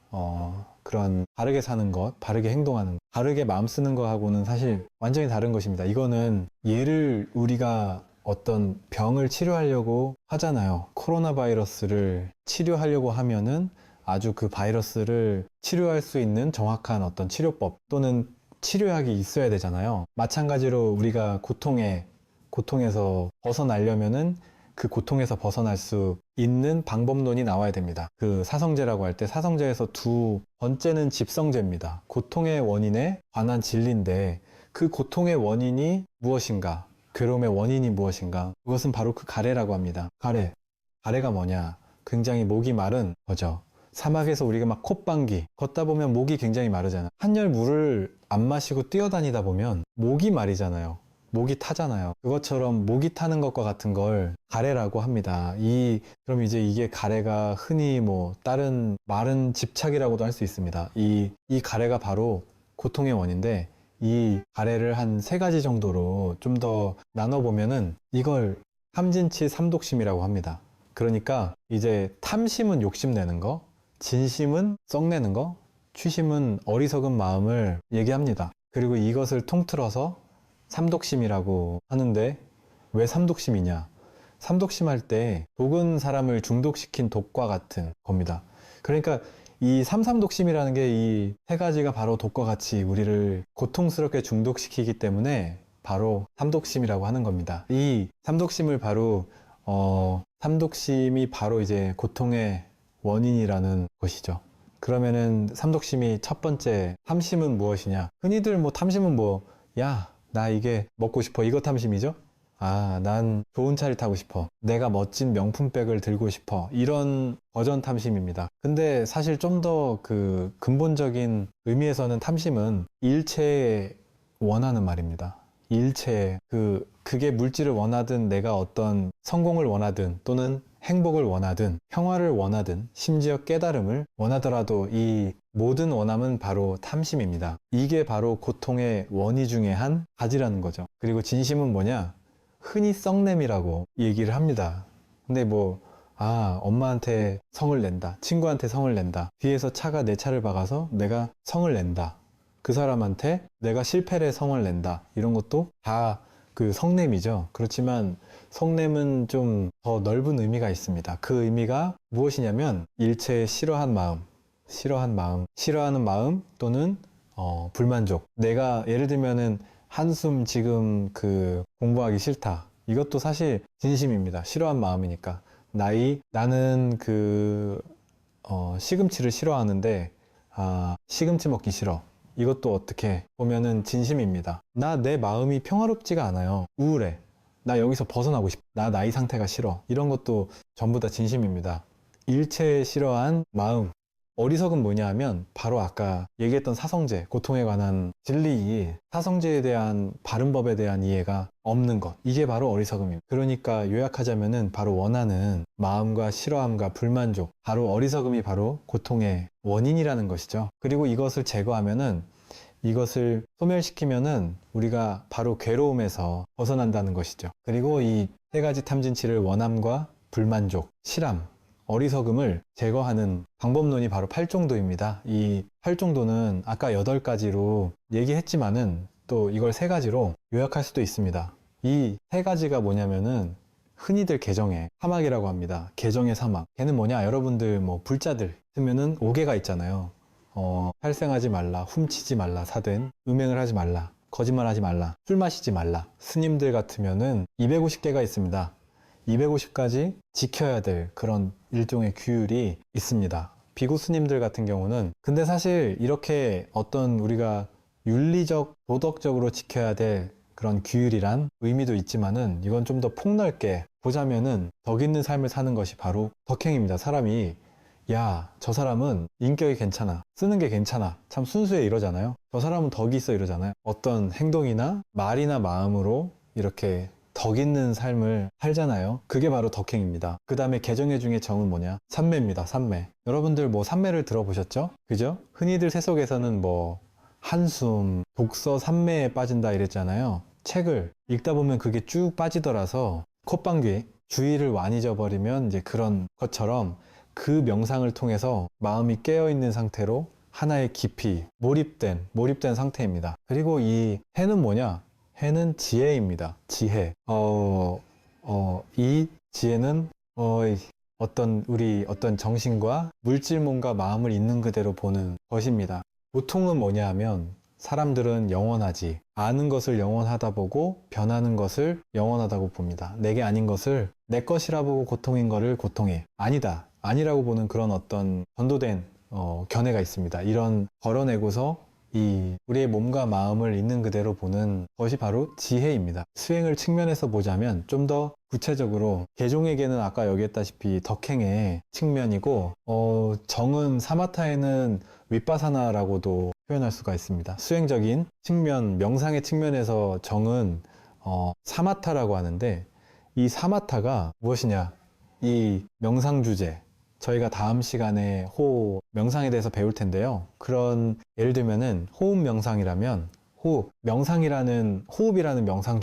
바르게 사는 것, 바르게 행동하는 것, 바르게 마음 쓰는 것하고는 사실 완전히 다른 것입니다. 이거는 우리가 어떤 병을 치료하려고 하잖아요. 코로나 바이러스를 치료하려고 하면은 아주 그 바이러스를 치료할 수 있는 정확한 어떤 치료법 또는 치료약이 있어야 되잖아요. 마찬가지로 우리가 고통에서 벗어나려면은 그 고통에서 벗어날 수 있는 방법론이 나와야 됩니다. 그 사성제라고 할 때 사성제에서 두 번째는 집성제입니다. 고통의 원인에 관한 진리인데 그 고통의 원인이 무엇인가? 괴로움의 원인이 무엇인가? 그것은 바로 그 가래라고 합니다. 가래가 뭐냐? 굉장히 목이 마른 거죠. 사막에서 우리가 막 콧방귀 걷다 보면 목이 굉장히 마르잖아요. 한열 물을 안 마시고 뛰어다니다 보면 목이 마르잖아요. 목이 타잖아요. 그것처럼 목이 타는 것과 같은 걸 가래라고 합니다. 그럼 이제 이게 가래가 흔히 뭐 다른 마른 집착이라고도 할 수 있습니다. 이 가래가 바로 고통의 원인데 이 가래를 한 3가지 정도로 좀 더 나눠보면은 이걸 탐진치 삼독심이라고 합니다. 그러니까 이제 탐심은 욕심내는 거, 진심은 썩내는 거, 취심은 어리석은 마음을 얘기합니다. 그리고 이것을 통틀어서 삼독심이라고 하는데 왜 삼독심이냐? 삼독심할 때 독은 사람을 중독시킨 독과 같은 겁니다. 그러니까 이 삼삼독심이라는 게 이 3가지가 바로 독과 같이 우리를 고통스럽게 중독시키기 때문에 바로 삼독심이라고 하는 겁니다. 이 삼독심이 바로 이제 고통의 원인이라는 것이죠. 그러면은 삼독심이 첫 번째, 탐심은 무엇이냐? 흔히들 탐심은 나 이게 먹고 싶어. 이거 탐심이죠? 난 좋은 차를 타고 싶어. 내가 멋진 명품백을 들고 싶어. 이런 버전 탐심입니다. 근데 사실 좀 더 그 근본적인 의미에서는 탐심은 일체에 원하는 말입니다. 일체에 그게 물질을 원하든 내가 어떤 성공을 원하든 또는 행복을 원하든 평화를 원하든 심지어 깨달음을 원하더라도 이 모든 원함은 바로 탐심입니다. 이게 바로 고통의 원인 중에 한 가지라는 거죠. 그리고 진심은 뭐냐? 흔히 썩냄이라고 얘기를 합니다. 근데 뭐, 엄마한테 성을 낸다. 친구한테 성을 낸다. 뒤에서 차가 내 차를 박아서 내가 성을 낸다. 그 사람한테 내가 실패를 성을 낸다. 이런 것도 다 그 성냄이죠. 그렇지만 성냄은 좀 더 넓은 의미가 있습니다. 그 의미가 무엇이냐면 일체의 싫어하는 마음 또는 불만족. 내가 예를 들면은 한숨 지금 그 공부하기 싫다. 이것도 사실 진심입니다. 싫어한 마음이니까. 나는 시금치를 싫어하는데, 시금치 먹기 싫어. 이것도 어떻게 보면은 진심입니다. 내 마음이 평화롭지가 않아요. 우울해. 나 여기서 벗어나고 싶어. 나이 상태가 싫어. 이런 것도 전부 다 진심입니다. 일체 싫어한 마음. 어리석은 뭐냐 하면 바로 아까 얘기했던 사성제, 고통에 관한 진리, 사성제에 대한 바른 법에 대한 이해가 없는 것. 이게 바로 어리석음입니다. 그러니까 요약하자면은 바로 원하는 마음과 싫어함과 불만족. 바로 어리석음이 바로 고통의 원인이라는 것이죠. 그리고 이것을 제거하면은 이것을 소멸시키면은 우리가 바로 괴로움에서 벗어난다는 것이죠. 그리고 이 세 가지 탐진치를 원함과 불만족, 실함, 어리석음을 제거하는 방법론이 바로 팔종도입니다. 이 팔종도는 아까 8가지로 얘기했지만은 또 이걸 3가지로 요약할 수도 있습니다. 이 3가지가 뭐냐면은 흔히들 개정의 사막이라고 합니다. 개정의 사막. 걔는 뭐냐? 여러분들 뭐 불자들 쓰면은 5개가 있잖아요. 탈생하지 말라, 훔치지 말라, 사된, 음행을 하지 말라, 거짓말하지 말라, 술 마시지 말라. 스님들 같으면은 250개가 있습니다. 250가지 지켜야 될 그런 일종의 규율이 있습니다. 비구 스님들 같은 경우는 근데 사실 이렇게 어떤 우리가 윤리적, 도덕적으로 지켜야 될 그런 규율이란 의미도 있지만은 이건 좀 더 폭넓게 보자면은 덕 있는 삶을 사는 것이 바로 덕행입니다. 사람이 저 사람은 인격이 괜찮아. 쓰는 게 괜찮아. 참 순수해 이러잖아요. 저 사람은 덕이 있어 이러잖아요. 어떤 행동이나 말이나 마음으로 이렇게 덕 있는 삶을 살잖아요. 그게 바로 덕행입니다. 그 다음에 개정의 중에 정은 뭐냐? 삼매입니다. 삼매. 여러분들 뭐 삼매를 들어보셨죠? 그죠? 흔히들 세속에서는 뭐 한숨, 독서 삼매에 빠진다 이랬잖아요. 책을 읽다 보면 그게 쭉 빠지더라서 콧방귀, 주의를 많이 잊어버리면 이제 그런 것처럼 그 명상을 통해서 마음이 깨어있는 상태로 하나의 깊이 몰입된 상태입니다. 그리고 이 해는 뭐냐? 해는 지혜입니다. 지혜. 이 지혜는 어떤 정신과 물질 몸과 마음을 있는 그대로 보는 것입니다. 보통은 뭐냐 하면 사람들은 영원하지. 아는 것을 영원하다 보고 변하는 것을 영원하다고 봅니다. 내게 아닌 것을 내 것이라 보고 고통인 거를 고통해. 아니라고 보는 그런 어떤 전도된 견해가 있습니다. 이런 걸어내고서 우리의 몸과 마음을 있는 그대로 보는 것이 바로 지혜입니다. 수행을 측면에서 보자면 좀 더 구체적으로 개종에게는 아까 얘기했다시피 덕행의 측면이고 정은 사마타에는 윗바사나라고도 표현할 수가 있습니다. 수행적인 측면, 명상의 측면에서 정은 사마타라고 하는데 이 사마타가 무엇이냐? 이 명상 주제, 저희가 다음 시간에 명상에 대해서 배울 텐데요. 그런 예를 들면은 호흡 명상이라면 호흡이라는 명상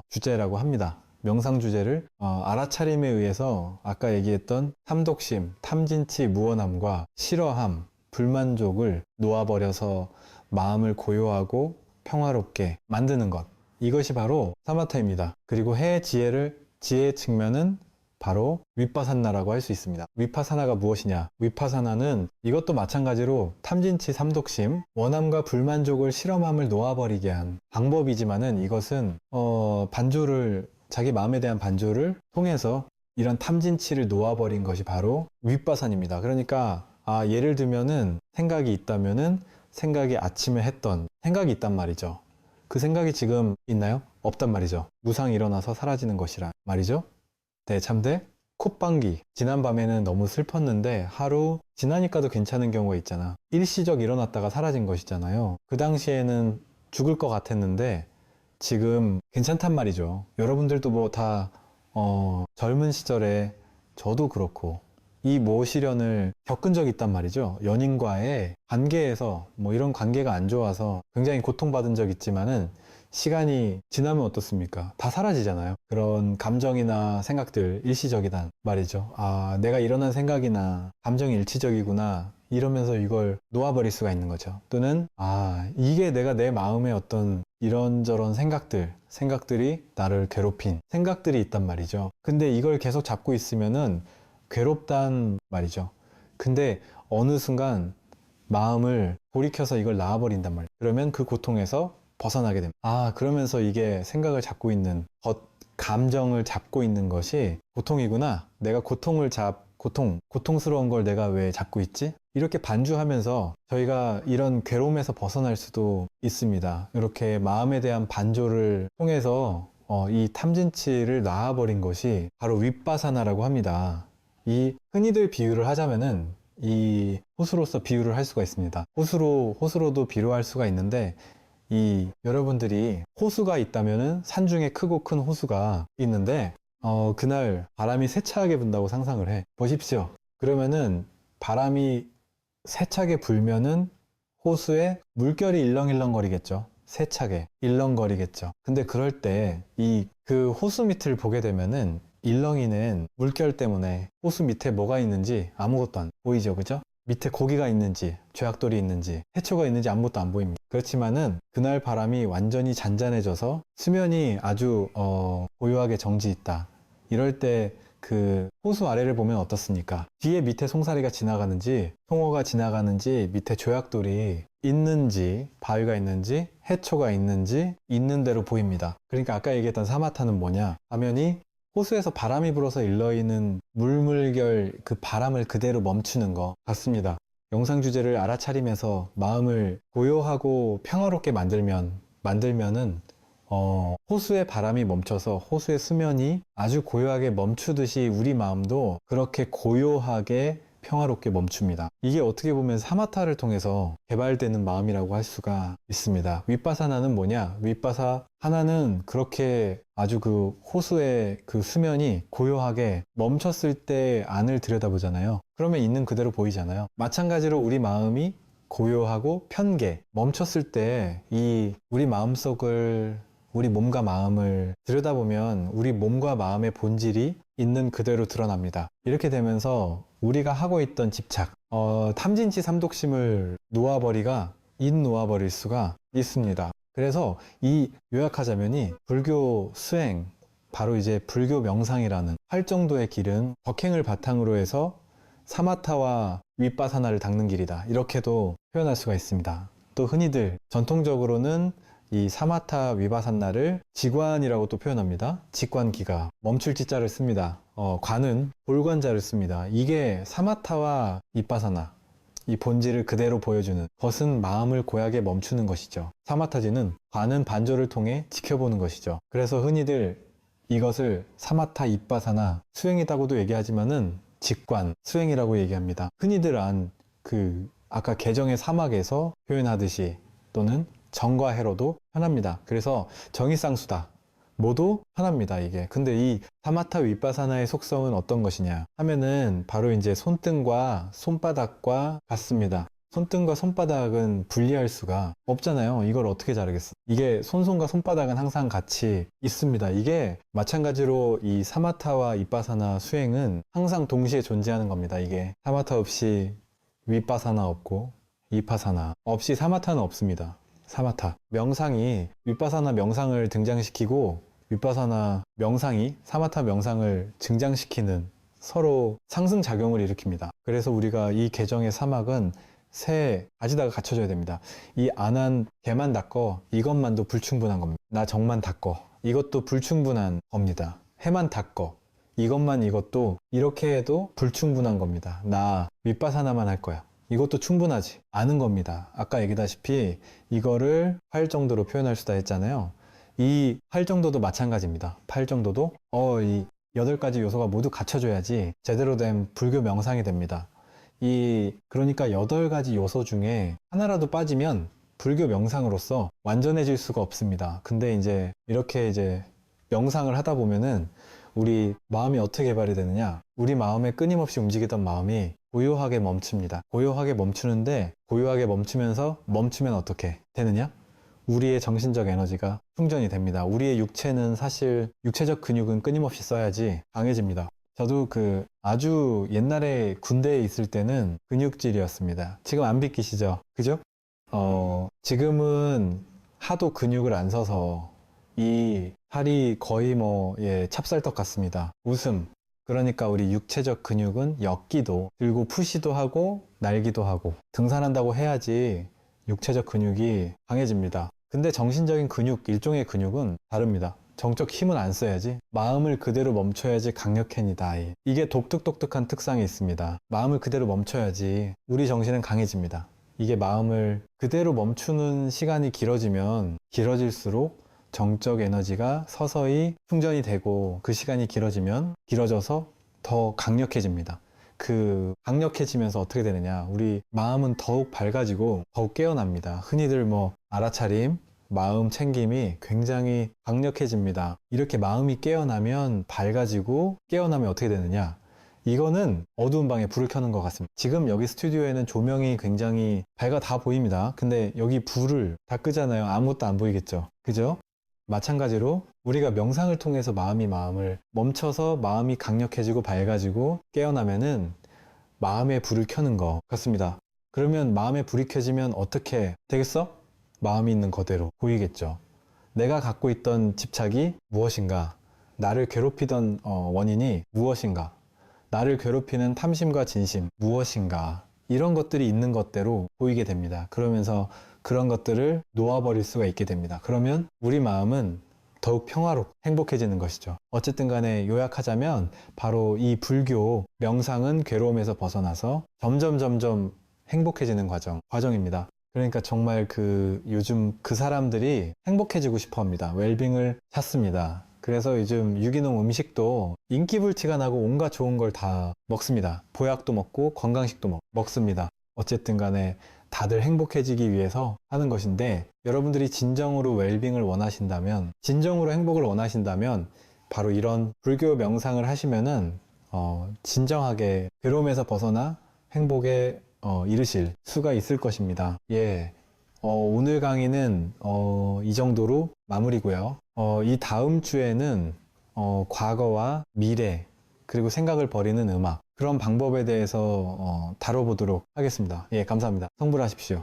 주제라고 합니다. 명상 주제를 알아차림에 의해서 아까 얘기했던 탐독심, 탐진치, 무원함과 싫어함, 불만족을 놓아버려서 마음을 고요하고 평화롭게 만드는 것. 이것이 바로 사마타입니다. 그리고 해의 지혜의 측면은 바로 윗바사나라고 할 수 있습니다. 윗바사나가 무엇이냐? 윗바사나는 이것도 마찬가지로 탐진치 삼독심, 원함과 불만족을 실험함을 놓아버리게 한 방법이지만은 이것은 자기 마음에 대한 반조를 통해서 이런 탐진치를 놓아버린 것이 바로 윗바산입니다. 그러니까 예를 들면은 생각이 있다면은 생각이 아침에 했던 생각이 있단 말이죠. 그 생각이 지금 있나요? 없단 말이죠. 무상이 일어나서 사라지는 것이란 말이죠. 대참대 콧방귀. 지난밤에는 너무 슬펐는데 하루 지나니까도 괜찮은 경우가 있잖아. 일시적 일어났다가 사라진 것이잖아요. 그 당시에는 죽을 것 같았는데 지금 괜찮단 말이죠. 여러분들도 뭐 다 젊은 시절에 저도 그렇고 이 시련을 겪은 적이 있단 말이죠. 연인과의 관계에서 뭐 이런 관계가 안 좋아서 굉장히 고통받은 적 있지만은 시간이 지나면 어떻습니까? 다 사라지잖아요. 그런 감정이나 생각들, 일시적이단 말이죠. 아, 내가 일어난 생각이나 감정이 일시적이구나. 이러면서 이걸 놓아버릴 수가 있는 거죠. 또는, 아, 이게 내가 내 마음에 어떤 이런저런 생각들이 나를 괴롭힌 생각들이 있단 말이죠. 근데 이걸 계속 잡고 있으면은 괴롭단 말이죠. 근데 어느 순간 마음을 돌이켜서 이걸 놔버린단 말이에요. 그러면 그 고통에서 벗어나게 됩니다. 아, 그러면서 이게 생각을 잡고 있는 감정을 잡고 있는 것이 고통이구나. 내가 고통스러운 걸 내가 왜 잡고 있지? 이렇게 반주하면서 저희가 이런 괴로움에서 벗어날 수도 있습니다. 이렇게 마음에 대한 반조를 통해서 이 탐진치를 놔버린 것이 바로 윗바사나라고 합니다. 이 흔히들 비유를 하자면은 이 호수로서 비유를 할 수가 있습니다. 호수로도 비유할 수가 있는데 이 여러분들이 호수가 있다면은 산중에 크고 큰 호수가 있는데 그날 바람이 세차게 분다고 상상을 해 보십시오. 그러면은 바람이 세차게 불면은 호수에 물결이 일렁일렁거리겠죠. 세차게 일렁거리겠죠. 근데 그럴 때 그 호수 밑을 보게 되면은 일렁이는 물결 때문에 호수 밑에 뭐가 있는지 아무것도 안 보이죠. 그죠? 밑에 고기가 있는지 죄악돌이 있는지 해초가 있는지 아무것도 안 보입니다. 그렇지만은 그날 바람이 완전히 잔잔해져서 수면이 아주 고요하게 정지 있다. 이럴 때 그 호수 아래를 보면 어떻습니까? 뒤에 밑에 송사리가 지나가는지 송어가 지나가는지 밑에 조약돌이 있는지 바위가 있는지 해초가 있는지 있는 대로 보입니다. 그러니까 아까 얘기했던 사마타는 뭐냐 하면이 호수에서 바람이 불어서 일러있는 물결 그 바람을 그대로 멈추는 것 같습니다. 영상 주제를 알아차리면서 마음을 고요하고 평화롭게 만들면은 호수의 바람이 멈춰서 호수의 수면이 아주 고요하게 멈추듯이 우리 마음도 그렇게 고요하게 평화롭게 멈춥니다. 이게 어떻게 보면 사마타를 통해서 개발되는 마음이라고 할 수가 있습니다. 윗바사나는 뭐냐? 윗바사나는 그렇게 아주 그 호수의 그 수면이 고요하게 멈췄을 때 안을 들여다보잖아요. 그러면 있는 그대로 보이잖아요. 마찬가지로 우리 마음이 고요하고 편개, 멈췄을 때 우리 마음속을 우리 몸과 마음을 들여다보면 우리 몸과 마음의 본질이 있는 그대로 드러납니다. 이렇게 되면서 우리가 하고 있던 집착, 탐진치 삼독심을 놓아버릴 수가 있습니다. 그래서 요약하자면이 불교 수행, 바로 이제 불교 명상이라는 활정도의 길은 덕행을 바탕으로 해서 사마타와 윗바사나를 닦는 길이다. 이렇게도 표현할 수가 있습니다. 또 흔히들 전통적으로는 이 사마타 위바산나를 지관이라고 또 표현합니다. 직관기가 멈출 지자를 씁니다. 관은 볼관자를 씁니다. 이게 사마타와 위바사나 이 본질을 그대로 보여주는 것은 마음을 고약에 멈추는 것이죠. 사마타지는 관은 반조를 통해 지켜보는 것이죠. 그래서 흔히들 이것을 사마타 위바사나 수행이라고도 얘기하지만은 직관 수행이라고 얘기합니다. 흔히들 아까 개정의 사막에서 표현하듯이 또는 정과 해로도 편합니다. 그래서 정의쌍수다. 모두 편합니다, 이게. 근데 이 사마타 윗바사나의 속성은 어떤 것이냐 하면은 바로 이제 손등과 손바닥과 같습니다. 손등과 손바닥은 분리할 수가 없잖아요. 이걸 어떻게 자르겠어? 이게 손과 손바닥은 항상 같이 있습니다. 이게 마찬가지로 이 사마타와 윗바사나 수행은 항상 동시에 존재하는 겁니다. 이게 사마타 없이 윗바사나 없고 이파사나 없이 사마타는 없습니다. 사마타 명상이 윗바사나 명상을 등장시키고 윗바사나 명상이 사마타 명상을 증장시키는 서로 상승작용을 일으킵니다. 그래서 우리가 이 개정의 사막은 새 가지다가 갖춰줘야 됩니다. 이 안한 개만 닦어 이것만도 불충분한 겁니다. 나 정만 닦어 이것도 불충분한 겁니다. 해만 닦어 이것도 이렇게 해도 불충분한 겁니다. 나 윗바사나만 할 거야. 이것도 충분하지 않은 겁니다. 아까 얘기다시피 이거를 팔 정도로 표현할 수다 했잖아요. 이 팔 정도도 마찬가지입니다. 팔 정도도 이 8가지 요소가 모두 갖춰져야지 제대로 된 불교 명상이 됩니다. 그러니까 8가지 요소 중에 하나라도 빠지면 불교 명상으로서 완전해질 수가 없습니다. 근데 이렇게 명상을 하다 보면은 우리 마음이 어떻게 개발이 되느냐? 우리 마음에 끊임없이 움직이던 마음이 고요하게 멈춥니다. 고요하게 멈추는데 고요하게 멈추면서 멈추면 어떻게 되느냐? 우리의 정신적 에너지가 충전이 됩니다. 우리의 육체는 사실 육체적 근육은 끊임없이 써야지 강해집니다. 저도 아주 옛날에 군대에 있을 때는 근육질이었습니다. 지금 안 비끼시죠? 그죠? 지금은 하도 근육을 안 써서 이 살이 거의 찹쌀떡 같습니다. 웃음. 그러니까 우리 육체적 근육은 엮기도, 들고 푸시도 하고, 날기도 하고, 등산한다고 해야지 육체적 근육이 강해집니다. 근데 정신적인 근육, 일종의 근육은 다릅니다. 정적 힘은 안 써야지. 마음을 그대로 멈춰야지 강력해니다. 이게 독특독특한 특성이 있습니다. 마음을 그대로 멈춰야지 우리 정신은 강해집니다. 이게 마음을 그대로 멈추는 시간이 길어지면 길어질수록 정적 에너지가 서서히 충전이 되고 그 시간이 길어져서 더 강력해집니다. 강력해지면서 어떻게 되느냐, 우리 마음은 더욱 밝아지고 더욱 깨어납니다. 흔히들 알아차림, 마음 챙김이 굉장히 강력해집니다. 이렇게 마음이 깨어나면 밝아지고 깨어나면 어떻게 되느냐, 이거는 어두운 방에 불을 켜는 것 같습니다. 지금 여기 스튜디오에는 조명이 굉장히 밝아 다 보입니다. 근데 여기 불을 다 끄잖아요. 아무것도 안 보이겠죠. 그죠? 마찬가지로 우리가 명상을 통해서 마음을 멈춰서 마음이 강력해지고 밝아지고 깨어나면은 마음의 불을 켜는 거 같습니다. 그러면 마음의 불이 켜지면 어떻게 되겠어? 마음이 있는 그대로 보이겠죠. 내가 갖고 있던 집착이 무엇인가? 나를 괴롭히던 원인이 무엇인가? 나를 괴롭히는 탐심과 진심 무엇인가? 이런 것들이 있는 것대로 보이게 됩니다. 그러면서 그런 것들을 놓아버릴 수가 있게 됩니다. 그러면 우리 마음은 더욱 평화롭고 행복해지는 것이죠. 어쨌든 간에 요약하자면 바로 이 불교 명상은 괴로움에서 벗어나서 점점 행복해지는 과정입니다. 그러니까 정말 요즘 사람들이 행복해지고 싶어 합니다. 웰빙을 찾습니다. 그래서 요즘 유기농 음식도 인기불티가 나고 온갖 좋은 걸 다 먹습니다. 보약도 먹고 건강식도 먹습니다. 어쨌든 간에 다들 행복해지기 위해서 하는 것인데, 여러분들이 진정으로 웰빙을 원하신다면, 진정으로 행복을 원하신다면 바로 이런 불교 명상을 하시면은 진정하게 괴로움에서 벗어나 행복에 이르실 수가 있을 것입니다. 예. 오늘 강의는 이 정도로 마무리고요. 이 다음 주에는 과거와 미래, 그리고 생각을 버리는 음악, 그런 방법에 대해서 다뤄보도록 하겠습니다. 예, 감사합니다. 성불하십시오.